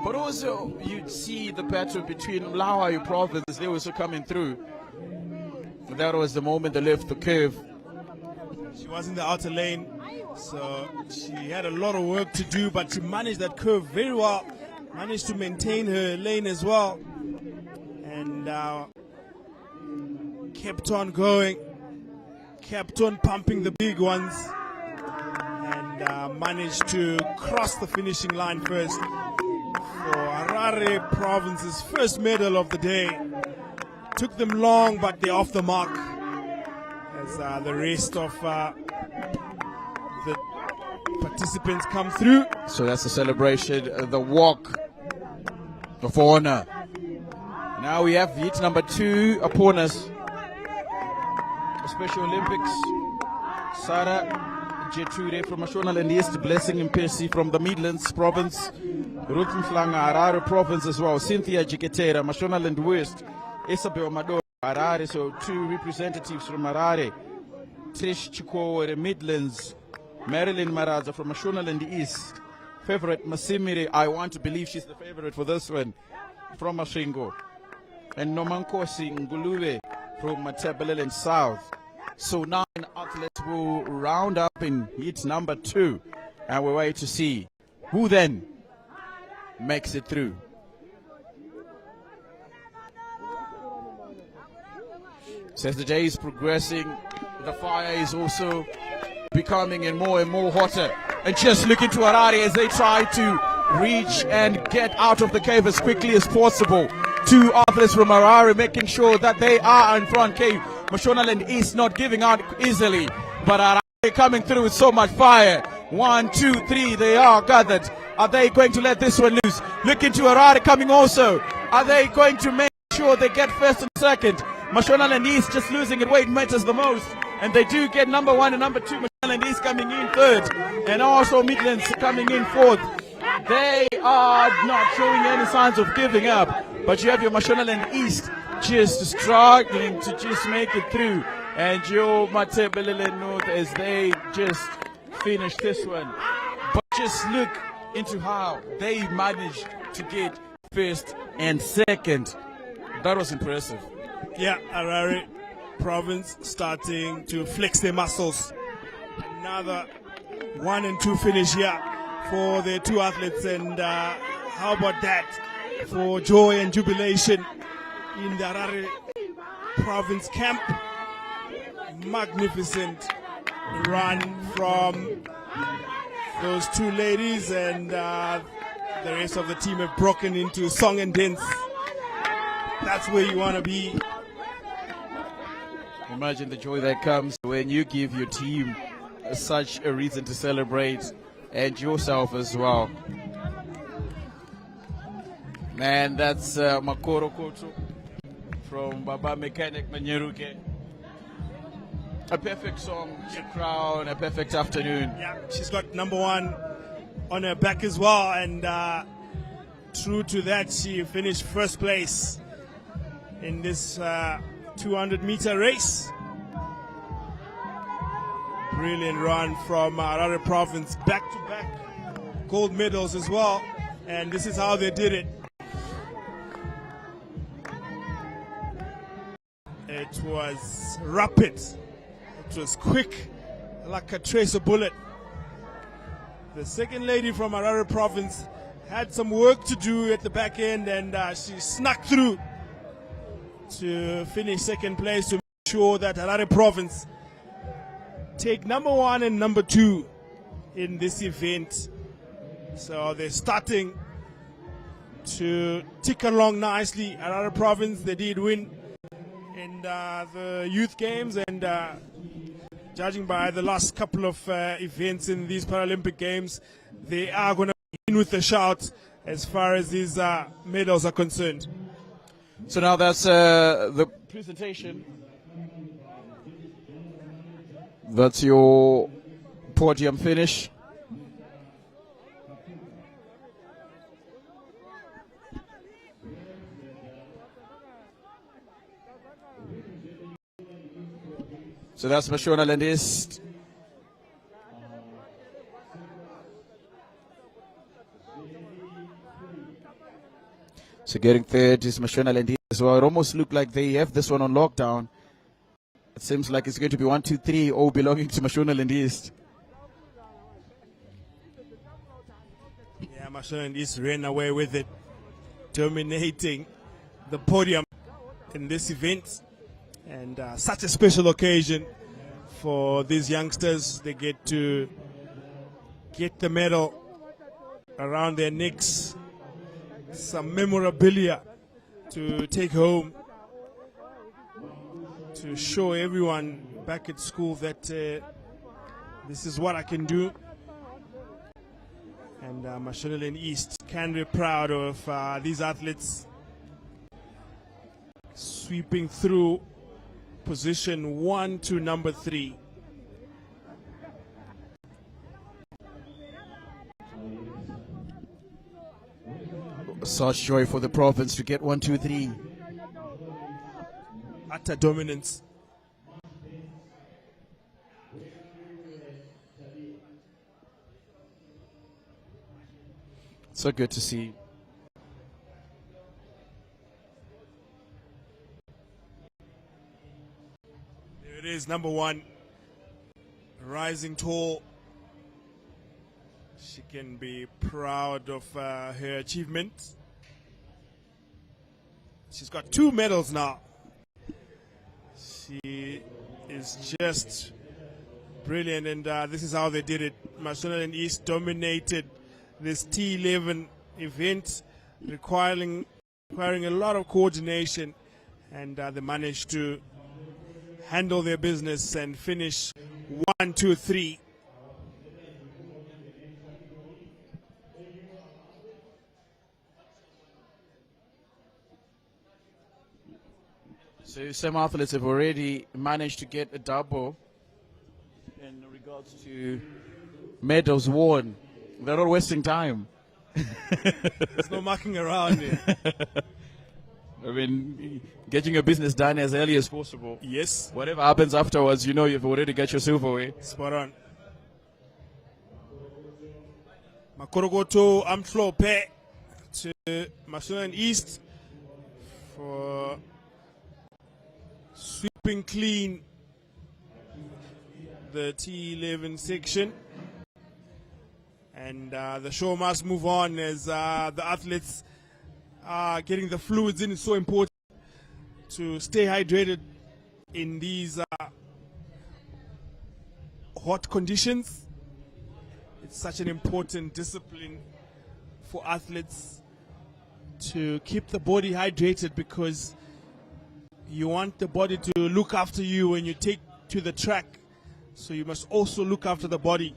But also, you'd see the battle between Bulawayo province. They were also coming through. That was the moment they left the curve. She was in the outer lane, so she had a lot of work to do, but she managed that curve very well. Managed to maintain her lane as well. And kept on going. Kept on pumping the big ones. And managed to cross the finishing line first. For Harare province's first medal of the day. Took them long, but they're off the mark. As the rest of the participants come through. So that's the celebration, the walk of honor. Now we have heat number 2 upon us. Special Olympics. Sarah Jeture from Mashonaland East, Blessing Impesi from the Midlands Province, Ruth Mflanga, Harare Province as well, Cynthia Jiketera, Mashonaland West, Isabel Madoro, Harare, so 2 representatives from Harare, Trish Chikore, Midlands, Marilyn Maraza from Mashonaland East, favorite Masimiri, I want to believe she's the favorite for this one, from Mashingo, and Nomankosi Nguluwe from Matabeleland South. So 9 athletes will round up in heat number 2, and we're waiting to see who then makes it through. So as the day is progressing, the fire is also becoming more and more hotter. And just look into Harare as they try to reach and get out of the cave as quickly as possible. 2 athletes from Harare making sure that they are in front cave. Mashonaland East not giving out easily, but Harare coming through with so much fire. 1, 2, 3, they are gathered. Are they going to let this one loose? Look into Harare coming also. Are they going to make sure they get first and second? Mashonaland East just losing it weight matters the most, and they do get number 1 and number 2. Mashonaland East coming in 3rd, and also Midlands coming in 4th. They are not showing any signs of giving up, but you have your Mashonaland East just struggling to just make it through, and your Matabeleland North as they just finish this one. But just look into how they managed to get first and second. That was impressive. Yeah, Harare Province starting to flex their muscles. Another 1 and 2 finish here for the 2 athletes, and how about that for joy and jubilation in the Harare Province camp. Magnificent run from those 2 ladies, and the rest of the team have broken into song and dance. That's where you want to be. Imagine the joy that comes when you give your team such a reason to celebrate, and yourself as well. And that's Makoro Koto from Baba Mechanic Manyeruke. A perfect song to crown a perfect afternoon. Yeah, she's got number 1 on her back as well, and true to that, she finished first place in this 200-meter race. Brilliant run from Harare Province, back-to-back gold medals as well, and this is how they did it. It was rapid, it was quick, like a tracer bullet. The second lady from Harare Province had some work to do at the back end, and she snuck through to finish second place to make sure that Harare Province take number 1 and number 2 in this event. So they're starting to tick along nicely. Harare Province, they did win in the youth games, and judging by the last couple of events in these Paralympic games, they are going to be in with a shout as far as these medals are concerned. So now that's the presentation. That's your podium finish. So that's Mashonaland East. So getting 3rd is Mashonaland East as well. It almost looked like they have this one on lockdown. It seems like it's going to be 1, 2, 3, all belonging to Mashonaland East. Yeah, Mashonaland East ran away with it, dominating the podium in this event. And such a special occasion for these youngsters. They get to get the medal around their necks, some memorabilia to take home, to show everyone back at school that this is what I can do. And Mashonaland East can be proud of these athletes. sweeping through position 1 to number 3. Such joy for the province to get 1, 2, 3. Utter dominance. So good to see. There it is, number 1. Rising tall. She can be proud of her achievement. She's got 2 medals now. She is just brilliant, and this is how they did it. Mashonaland East dominated this T11 event, requiring a lot of coordination, and they managed to handle their business and finish 1, 2, 3. So some athletes have already managed to get a double in regards to medals won. They're not wasting time. There's no mucking around here. I mean, getting your business done as early as possible. Yes. Whatever happens afterwards, you know you've already got your silverware. Spot on. Makorogoto Amflope to Mashonaland East for sweeping clean the T11 section. And the show must move on as the athletes are getting the fluids in. It's so important to stay hydrated in these hot conditions. It's such an important discipline for athletes to keep the body hydrated, because you want the body to look after you when you take to the track. So you must also look after the body.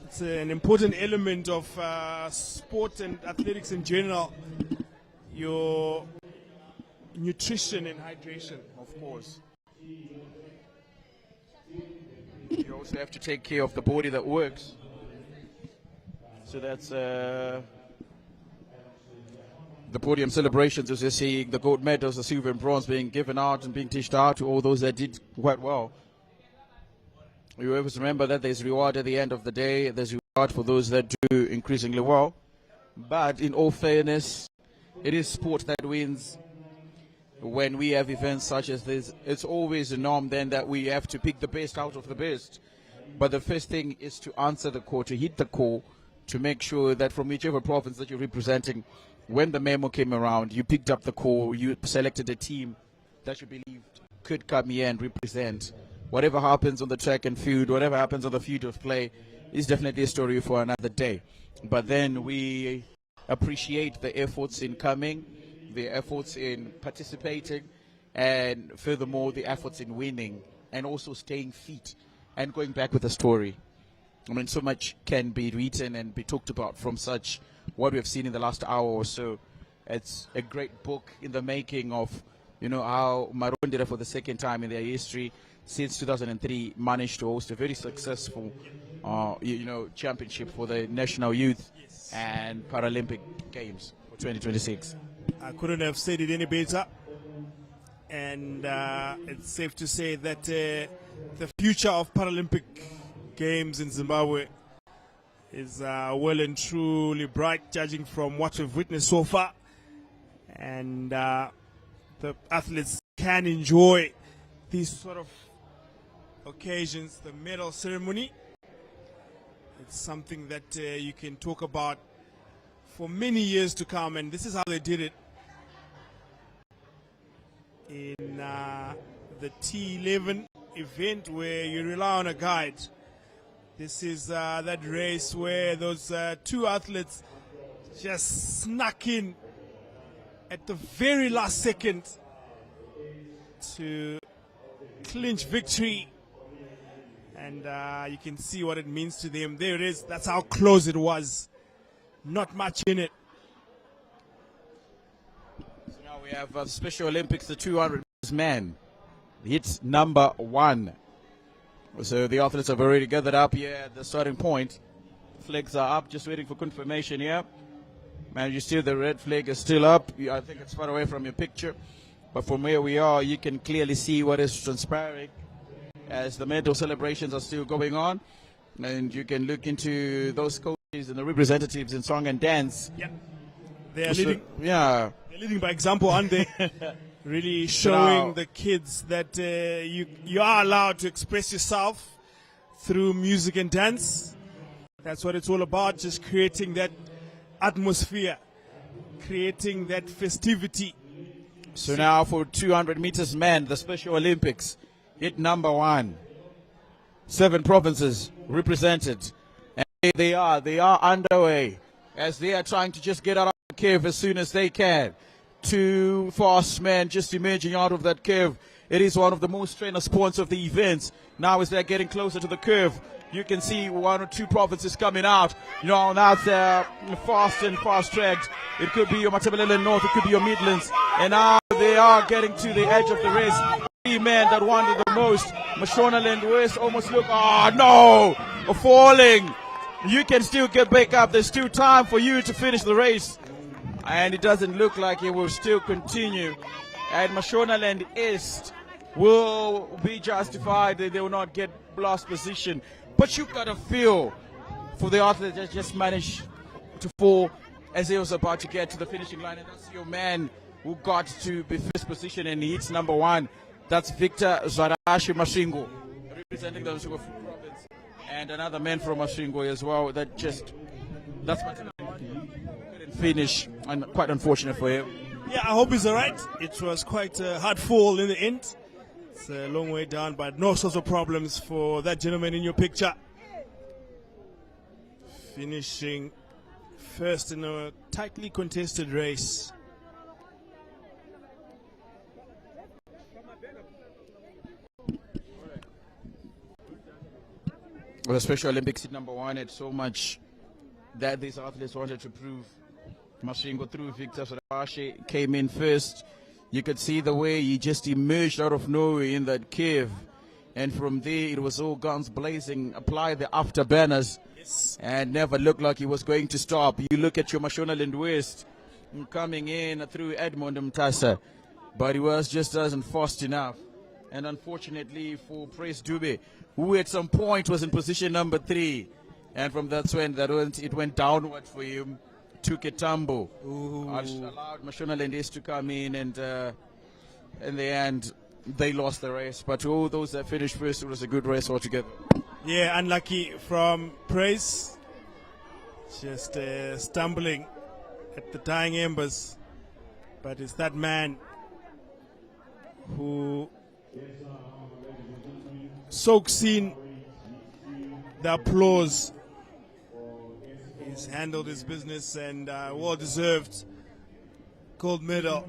It's an important element of sport and athletics in general. Your nutrition and hydration, Of course. You also have to take care of the body that works. So that's the podium celebrations, as you're seeing, the gold medals, the silver and bronze being given out and being dished out to all those that did quite well. You always remember that there's reward at the end of the day. There's reward for those that do increasingly well. But in all fairness, it is sport that wins. When we have events such as this, it's always a norm then that we have to pick the best out of the best. But the first thing is to answer the call, to hit the call, to make sure that from whichever province that you're representing, when the memo came around, you picked up the call, you selected a team that you believed could come here and represent. Whatever happens on the track and field, whatever happens on the field of play, is definitely a story for another day. But then we appreciate the efforts in coming, the efforts in participating, and furthermore the efforts in winning, and also staying fit and going back with the story. I mean, so much can be written and be talked about from such what we have seen in the last hour or so. It's a great book in the making of, you know, how Marondera for the second time in their history since 2003 managed to host a very successful, championship for the national youth and Paralympic Games for 2026. I couldn't have said it any better. And it's safe to say that the future of Paralympic Games in Zimbabwe is well and truly bright, judging from what we've witnessed so far. And the athletes can enjoy these sort of occasions, the medal ceremony. It's something that you can talk about for many years to come, and this is how they did it in the T11 event, where you rely on a guide. This is that race where those 2 athletes just snuck in at the very last second to clinch victory. And you can see what it means to them. There it is. That's how close it was. Not much in it. So now We have Special Olympics, the 200 men. Hit number 1. So the athletes have already gathered up here at the starting point. Flags are up, just waiting for confirmation here. Man, you see the red flag is still up. I think it's far away from your picture. But from where we are, you can clearly see what is transpiring as the medal celebrations are still going on. And you can look into those coaches and the representatives in song and dance. Yeah. They're leading. Yeah. They're leading by example, aren't they? Really showing the kids that you are allowed to express yourself through music and dance. That's what it's all about, just creating that atmosphere, creating that festivity. So now for 200 meters men, the Special Olympics, hit number 1. 7 provinces represented. And they are underway as they are trying to just get out of the cave as soon as they can. 2 fast men just emerging out of that curve. It is one of the most strenuous points of the events. Now as they're getting closer to the curve, you can see 1 or 2 provinces coming out. You know, now they're fast-tracked. It could be your Matabeleland North, it could be your Midlands. And now they are getting to the edge of the race. 3 men that wanted the most. Mashonaland West almost look, falling. You can still get back up. There's still time for you to finish the race. And it doesn't look like it will still continue. And Mashonaland East will be justified that they will not get last position. But you got a feel for the athlete that just managed to fall as he was about to get to the finishing line. And that's your man who got to be first position and he hits number 1. That's Victor Zarashi Mashingo, representing the Mashingo province. And another man from Mashingo as well. That's what couldn't finish, and quite unfortunate for him. Yeah, I hope he's all right. It was quite a hard fall in the end. It's a long way down, but no sorts of problems for that gentleman in your picture. Finishing first in a tightly contested race. Well, the Special Olympics at number 1 had so much that these athletes wanted to prove. Mashingo through Victor Sarabashi came in first. You could see the way he just emerged out of nowhere in that cave. And from there, it was all guns blazing. Apply the afterburners. Yes. And never looked like he was going to stop. You look at your Mashonaland West coming in through Edmond Mtasa. But he was just wasn't fast enough. And unfortunately for Praise Dube, who at some point was in position number 3. And from that's when it went downward for him. Took a tumble. Allowed Mashonaland East to come in, and in the end, they lost the race. But all those that finished first, it was a good race altogether. Yeah, unlucky from Praise. Just stumbling at the dying embers. But it's that man who soaks in the applause. He's handled his business and well-deserved gold medal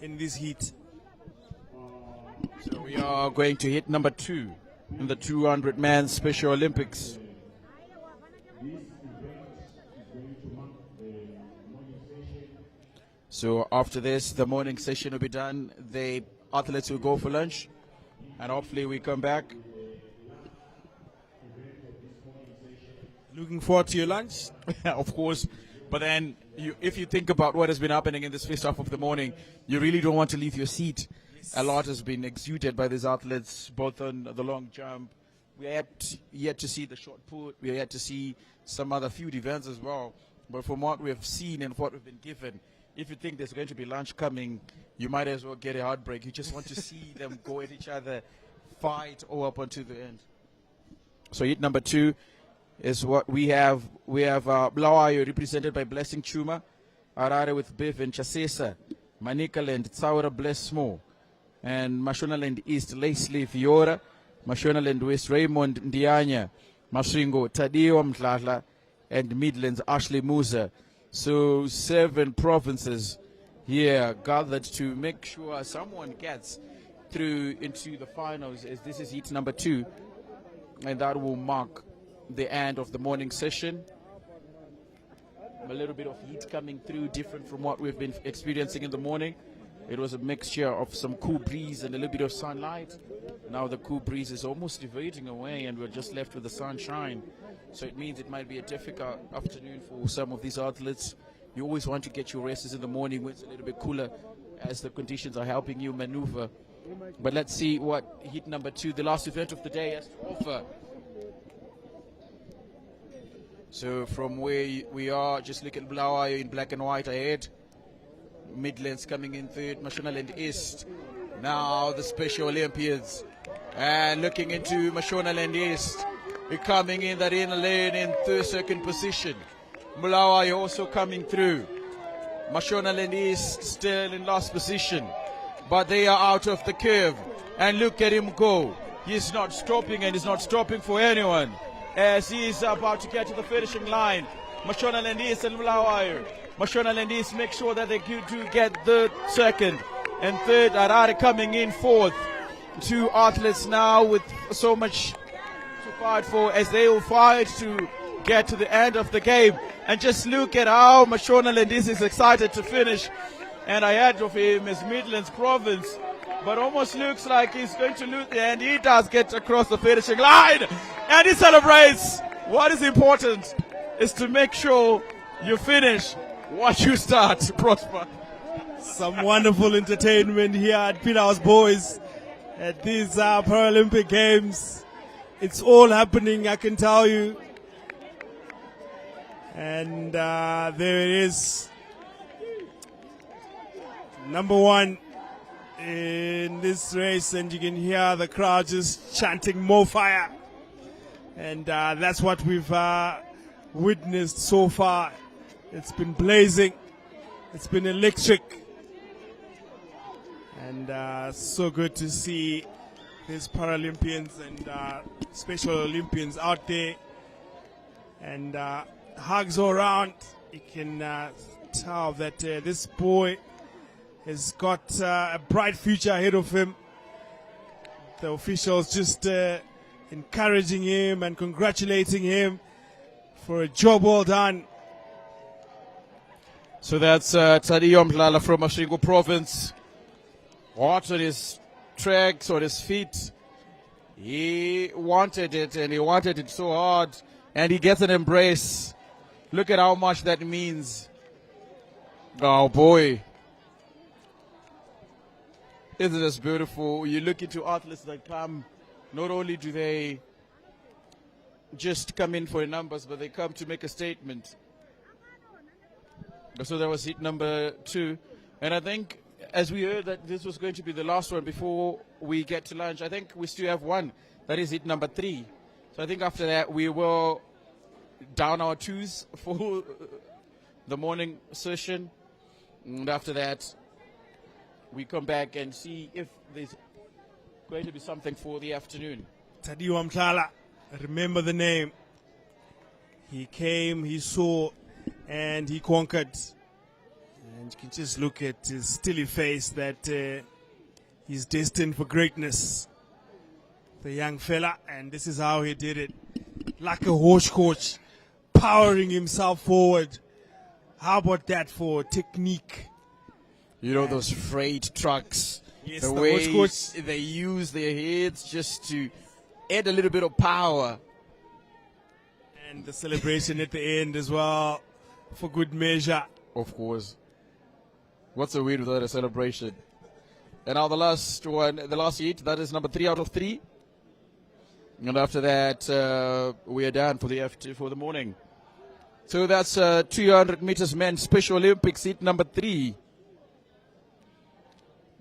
in this heat. So we are going to hit number 2 in the 200-man Special Olympics. So after this, the morning session will be done. The athletes will go for lunch, and hopefully we come back. Looking forward to your lunch? Of course. But then, if you think about what has been happening in this first half of the morning, you really don't want to leave your seat. Yes. A lot has been exuded by these athletes, both on the long jump. We are yet to see the short put. We are yet to see some other few events as well. But from what we have seen and what we've been given, if you think there's going to be lunch coming, you might as well get a heartbreak. You just want to see them go at each other, fight all up until the end. So hit number 2 is what we have. We have Blawayo represented by Blessing Chuma, Arare with Biff and Chasesa, Manikaland, Tsaura Blessmo, and Mashonaland East, Leslie Fiora, Mashonaland West, Raymond Ndianya, Masringo, Tadio Mtlala, and Midlands, Ashley Musa. So 7 provinces here gathered to make sure someone gets through into the finals, as this is heat number 2, and that will mark the end of the morning session. a little bit of heat coming through, different from what we've been experiencing in the morning. It was a mixture of some cool breeze and a little bit of sunlight. Now the cool breeze is almost evading away and we're just left with the sunshine. So it means it might be a difficult afternoon for some of these athletes. You always want to get your races in the morning when it's a little bit cooler, as the conditions are helping you maneuver. But let's see what heat number 2, the last event of the day, has to offer. So from where we are, just look at Bulawayo in black and white ahead. Midlands coming in third, Mashonaland East. Now the Special Olympians. And looking into Mashonaland East. Coming in that inner lane in second position. Bulawayo also coming through. Mashonaland East still in last position. But they are out of the curve. And look at him go. He's not stopping, and he's not stopping for anyone, as he is about to get to the finishing line. Mashonaland East and Bulawayo. Mashonaland East make sure that they do get third, second, and third. Harare coming in fourth. Two athletes now with so much to fight for, as they will fight to get to the end of the game. And just look at how Mashonaland East is excited to finish. And ahead of him is Midlands Province. But almost looks like he's going to lose, and he does get across the finishing line. And he celebrates. What is important is to make sure you finish what you start, Prosper. Some wonderful entertainment here at Peterhouse Boys at these Paralympic Games. It's all happening, I can tell you. And there it is. Number 1 in this race, and you can hear the crowd just chanting more fire. And that's what we've witnessed so far. It's been blazing. It's been electric. And so good to see these Paralympians and Special Olympians out there. And hugs all around. You can tell that this boy has got a bright future ahead of him. The officials just encouraging him and congratulating him for a job well done. So that's Tadiyo Mdlala from Masvingo Province. Hot on his tracks, on his feet. He wanted it, and he wanted it so hard. And he gets an embrace. Look at how much that means. Oh boy. Isn't this beautiful? You look into athletes that come, not only do they just come in for numbers, but they come to make a statement. So that was heat number 2. And I think, as we heard that this was going to be the last one before we get to lunch, I think we still have one. That is heat number 3. So I think after that we will down our twos for the morning session. And after that, we come back and see if there's going to be something for the afternoon. Tadiyo Mdlala, remember the name. He came, he saw, and he conquered. And you can just look at his stilly face that he's destined for greatness. The young fella, and this is how he did it. Like a horse coach, powering himself forward. How about that for technique? You know, those freight trucks, yes, the way they use their heads just to add a little bit of power. And the celebration at the end as well, for good measure. Of course. What's a win without a celebration? And now the last one, the last heat, that is number 3 out of 3. And after that, we are done for the morning. So that's 200 meters men Special Olympics heat number 3.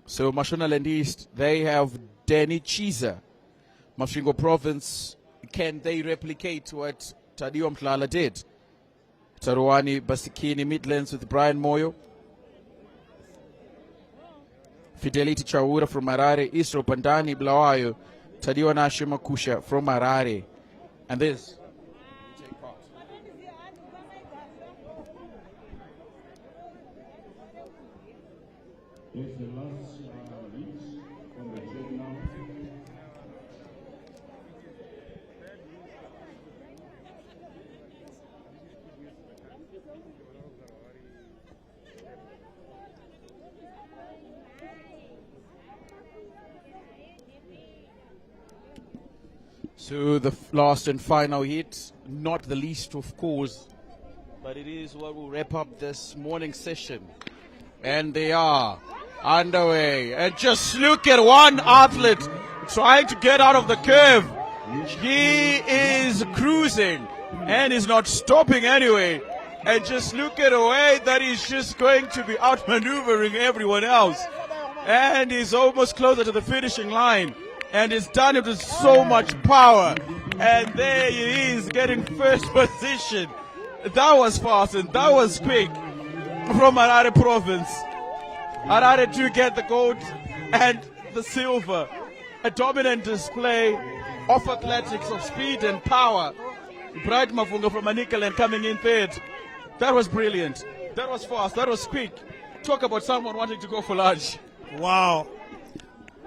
So Mashonaland East, they have Danny Chiza. Masvingo Province, can they replicate what Tadiyo Mdlala did? Taruwani Basikini Midlands with Brian Moyo. Fidelity Chaura from Harare, Isro Pandani Bulawayo, Tadiyo Nashimakusha from Harare. And this. It's the last reach on the train now. to the last and final hit, not the least of course, but it is what will wrap up this morning session. And they are underway. And just look at one athlete trying to get out of the curve. He is cruising and is not stopping anyway. And just look at the way that he's just going to be outmaneuvering everyone else. And he's almost closer to the finishing line. And he's done it with so much power. And there he is getting first position. That was fast and that was quick from Harare province. Harare do get the gold and the silver. A dominant display of athletics, of speed and power. Bright Mafunga from Manicaland coming in third. That was brilliant. That was fast. That was quick. Talk about someone wanting to go for large. Wow.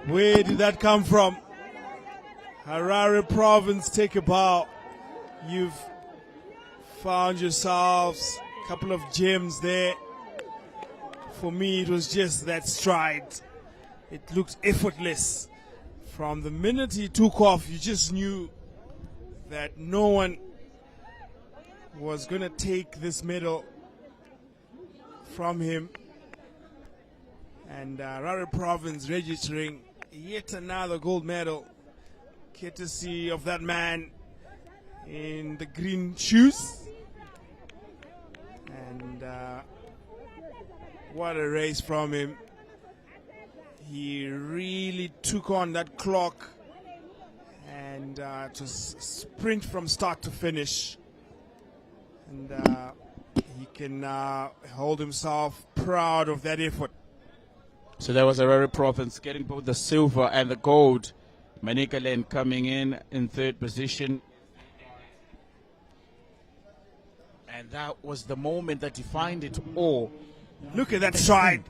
Where did that come from? Harare province, take a bow. You've found yourselves a couple of gems there. For me, it was just that stride. It looked effortless. From the minute he took off, you just knew that no one was going to take this medal from him. And Harare province registering yet another gold medal, courtesy of that man in the green shoes. And what a race from him. He really took on that clock and to sprint from start to finish. And he can hold himself proud of that effort. So that was Harare province getting both the silver and the gold. Manicaland coming in third position. And that was the moment that defined it all. Look at that stride.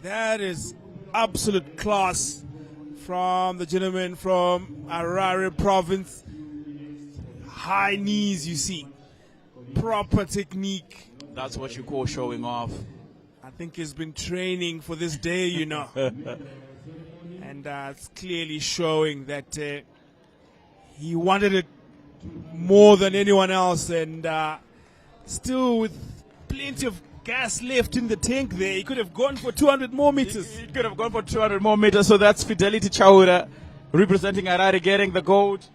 That is absolute class from the gentleman from Harare province. High knees, you see. Proper technique. That's what you call showing off. I think he's been training for this day, you know. And it's clearly showing that he wanted it more than anyone else. And still with plenty of gas left in the tank there, he could have gone for 200 more meters. He could have gone for 200 more meters. So that's Fidelity Chaura representing Harare getting the gold.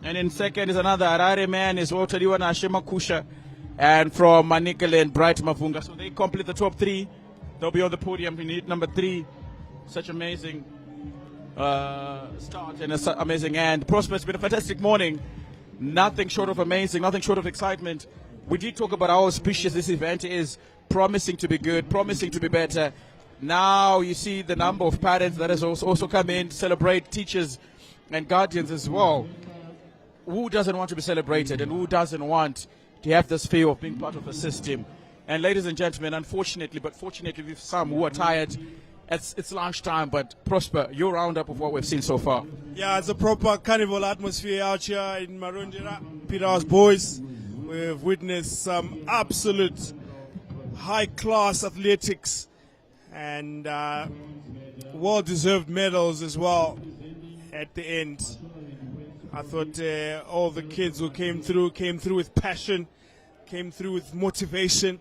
And in second is another Harare man, is Otaliwa Ashema Kusha. And from Manicaland, Bright Mafunga. So they complete the top three. They'll be on the podium in heat number 3. Such amazing start and an amazing end. Prosper, it's been a fantastic morning. Nothing short of amazing, nothing short of excitement. We did talk about how auspicious this event is, promising to be good, promising to be better. Now you see the number of parents that has also come in to celebrate, teachers and guardians as well. Who doesn't want to be celebrated and who doesn't want to have this feel of being part of the system? And ladies and gentlemen, unfortunately, but fortunately with some who are tired, it's lunchtime, but Prosper, your roundup of what we've seen so far. Yeah, it's a proper carnival atmosphere out here in Marundira. Peter's boys, we've witnessed some absolute high-class athletics and well-deserved medals as well at the end. I thought all the kids who came through with passion, came through with motivation,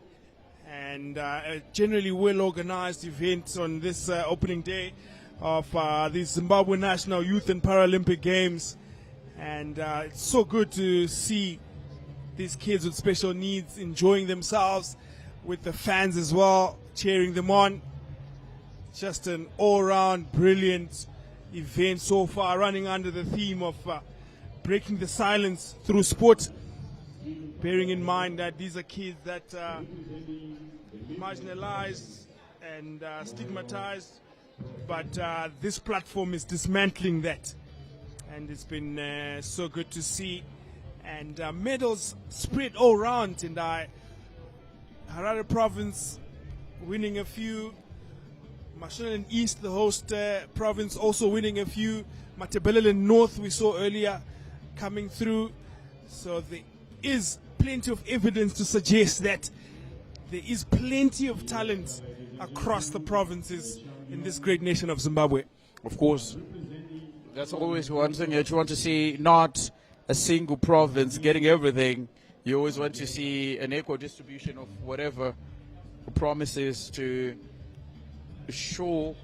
and a generally well-organized event on this opening day of the Zimbabwe National Youth and Paralympic Games. And it's so good to see these kids with special needs enjoying themselves, with the fans as well, cheering them on. Just an all-round brilliant event so far, running under the theme of breaking the silence through sport, bearing in mind that these are kids that marginalized and stigmatized, but this platform is dismantling that, and it's been so good to see. And medals spread all around, and Harare province winning a few, Mashonaland East, the host province, also winning a few, Matabeleland North we saw earlier coming through. So there is plenty of evidence to suggest that there is plenty of talent across the provinces in this great nation of Zimbabwe. Of course, That's always one thing that you want to see, not a single province getting everything. You always want to see an equal distribution of whatever promises to show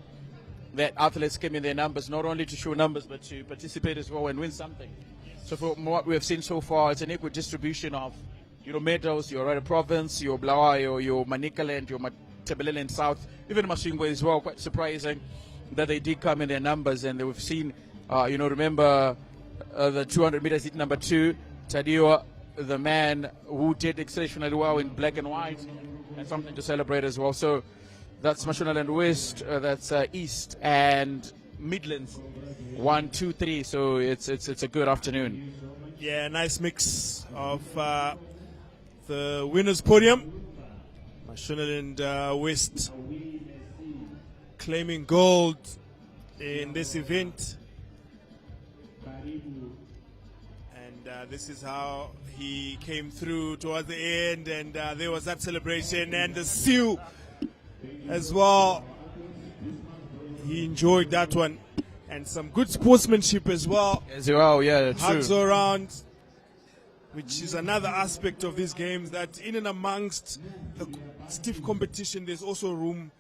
that athletes came in their numbers, not only to show numbers, but to participate as well and win something. So from what we have seen so far, it's an equal distribution of, medals, your Rada province, your Blawa, your Manicaland, your Matebeleland South, even Masingwe as well. Quite surprising that they did come in their numbers, and we've seen, remember the 200 meters hit number 2, Tadiwa, the man who did exceptionally well in black and white, and something to celebrate as well. So that's Mashonaland West, that's East and Midlands, 1, 2, 3. So it's a good afternoon. Yeah, nice mix of the winners' podium. Mashonaland West claiming gold in this event. And this is how he came through towards the end, and there was that celebration and the seal as well. He enjoyed that one, and some good sportsmanship as well. As well, yeah, true. Hugs around, which is another aspect of these games, that in and amongst the stiff competition, there's also room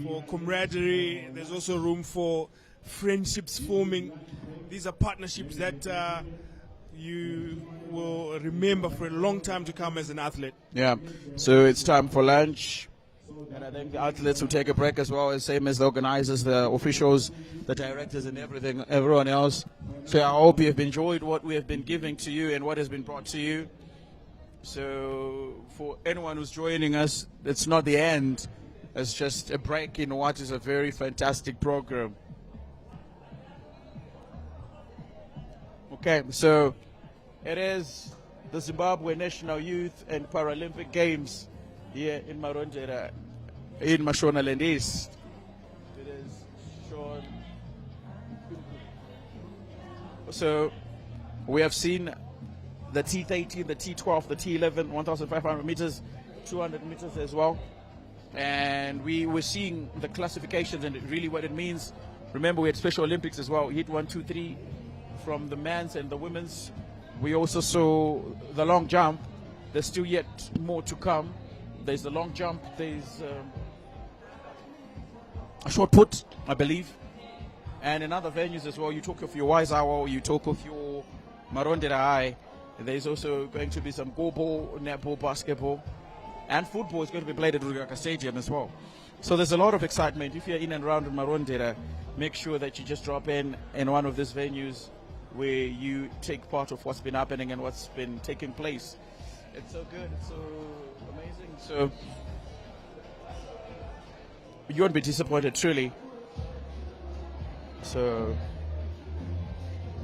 for camaraderie. There's also room for friendships forming. These are partnerships that you will remember for a long time to come as an athlete. Yeah, so it's time for lunch. And I think the athletes will take a break as well, same as the organizers, the officials, the directors and everyone else. So I hope you have enjoyed what we have been giving to you and what has been brought to you. So for anyone who's joining us, it's not the end. It's just a break in what is a very fantastic program. Okay, so it is the Zimbabwe National Youth and Paralympic Games here in Marondera, in Mashonaland East. It is shown. So we have seen the T13, the T12, the T11, 1,500 meters, 200 meters as well. And we were seeing the classifications and really what it means. Remember, we had Special Olympics as well. Hit 1, 2, 3 from the men's and the women's. We also saw the long jump. There's still yet more to come. There's the long jump. There's a short put, I believe. And in other venues as well, you talk of your Waizawa, you talk of your Marondera High. There's also going to be some go-ball, netball, basketball, and football is going to be played at Rugaka Stadium as well. So there's a lot of excitement. If you're in and around Marondera, make sure that you just drop in one of these venues where you take part of what's been happening and what's been taking place. It's so good, it's so amazing. So you won't be disappointed, truly. So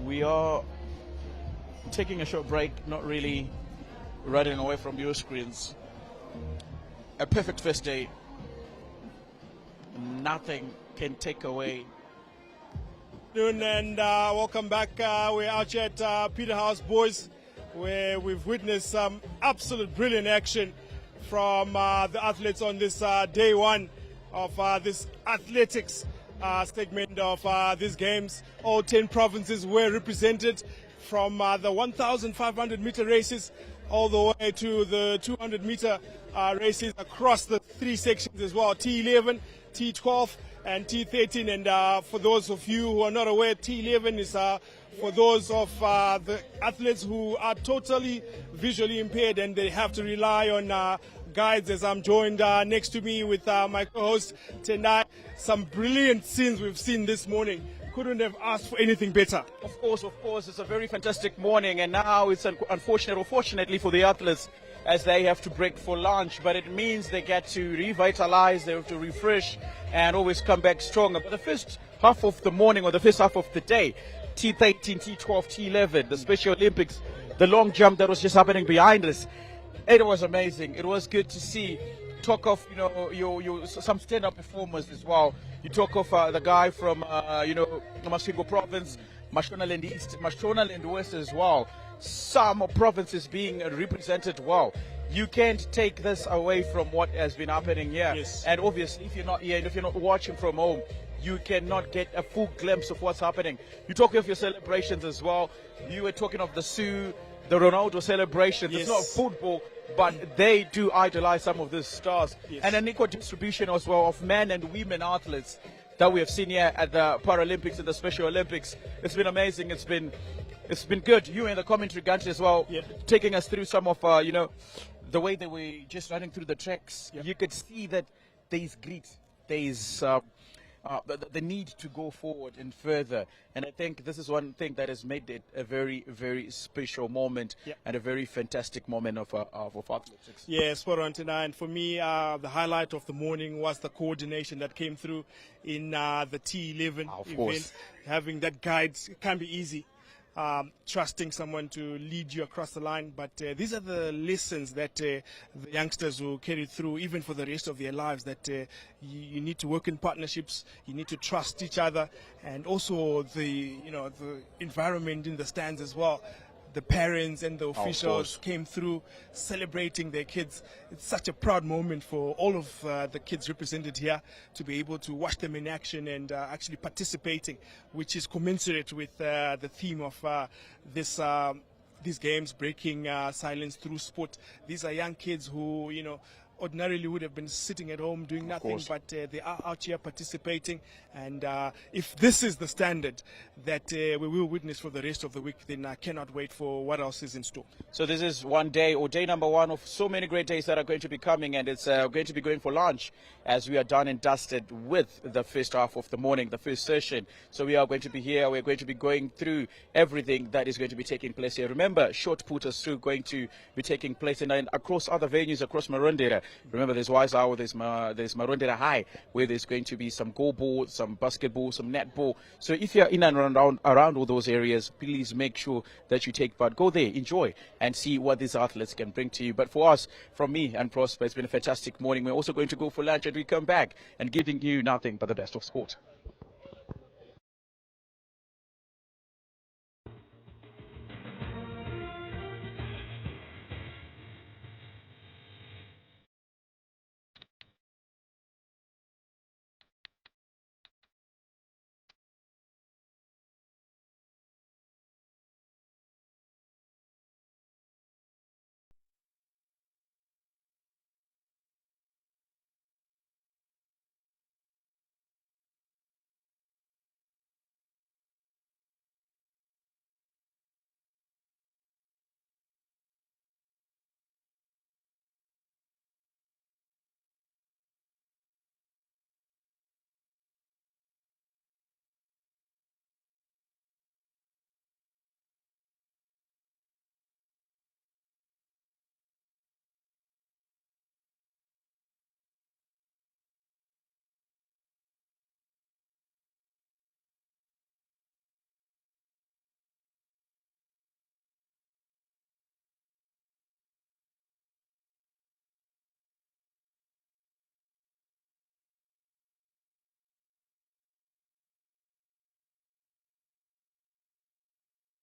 we are taking a short break, not really running away from your screens. A perfect first day. Nothing can take away. And welcome back. We're out here at Peterhouse Boys, where we've witnessed some absolute brilliant action from the athletes on this day one of this athletics segment of these games. All 10 provinces were represented, from the 1,500 meter races all the way to the 200 meter races across the 3 sections as well, T11, T12 and T13. And for those of you who are not aware, T11 is for those of the athletes who are totally visually impaired and they have to rely on guides, as I'm joined next to me with my co-host Tendai. Some brilliant scenes we've seen this morning. Couldn't have asked for anything better. Of course, it's a very fantastic morning, and now it's unfortunate, or fortunately for the athletes, as they have to break for lunch, but it means they get to revitalize, they have to refresh and always come back stronger. But the first half of the morning, or the first half of the day, T13, T12, T11, the Special Olympics, the long jump that was just happening behind us, it was amazing. It was good to see. Talk of, your some stand-up performers as well. You talk of the guy from, Masvingo province, Mashonaland East, Mashonaland West as well. Some provinces being represented well. you can't take this away from what has been happening here. Yes. And obviously, if you're not here and if you're not watching from home, you cannot get a full glimpse of what's happening. You talk of your celebrations as well. You were talking of the Ronaldo celebrations. Yes. It's not football, but they do idolize some of these stars. Yes. And an equal distribution as well of men and women athletes that we have seen here at the Paralympics and the Special Olympics. It's been amazing. It's been good. You and the commentary Gantry as well, Yep. taking us through some of the way they were just running through the tracks. Yep. You could see that there is grit, there is the need to go forward and further. And I think this is one thing that has made it a very, very special moment. Yep. And a very fantastic moment of athletics. Yeah, spot on tonight. And for me, the highlight of the morning was the coordination that came through in the T11 Of event. course. Having that guide can be easy. Trusting someone to lead you across the line, but these are the lessons that the youngsters will carry through even for the rest of their lives, that you need to work in partnerships, you need to trust each other, and also the environment in the stands as well. The parents and the officials came through celebrating their kids. It's such a proud moment for all of the kids represented here to be able to watch them in action and actually participating, which is commensurate with the theme of these games, breaking silence through sport. These are young kids who, ordinarily would have been sitting at home doing nothing, but they are out here participating. And if this is the standard that we will witness for the rest of the week, then I cannot wait for what else is in store. So this is one day, or day number one, of so many great days that are going to be coming, and it's going to be going for lunch as we are done and dusted with the first half of the morning, the first session. So we are going to be here, we're going to be going through everything that is going to be taking place here. Remember, short put is still going to be taking place, and across other venues across Marondera. Remember, there's Waisawa, there's Marondera High, where there's going to be some goalball, some basketball, some netball. So if you're in and around all those areas, please make sure that you take part. Go there, enjoy, and see what these athletes can bring to you. But for us, from me and Prosper, it's been a fantastic morning. We're also going to go for lunch, and we come back and giving you nothing but the best of sport.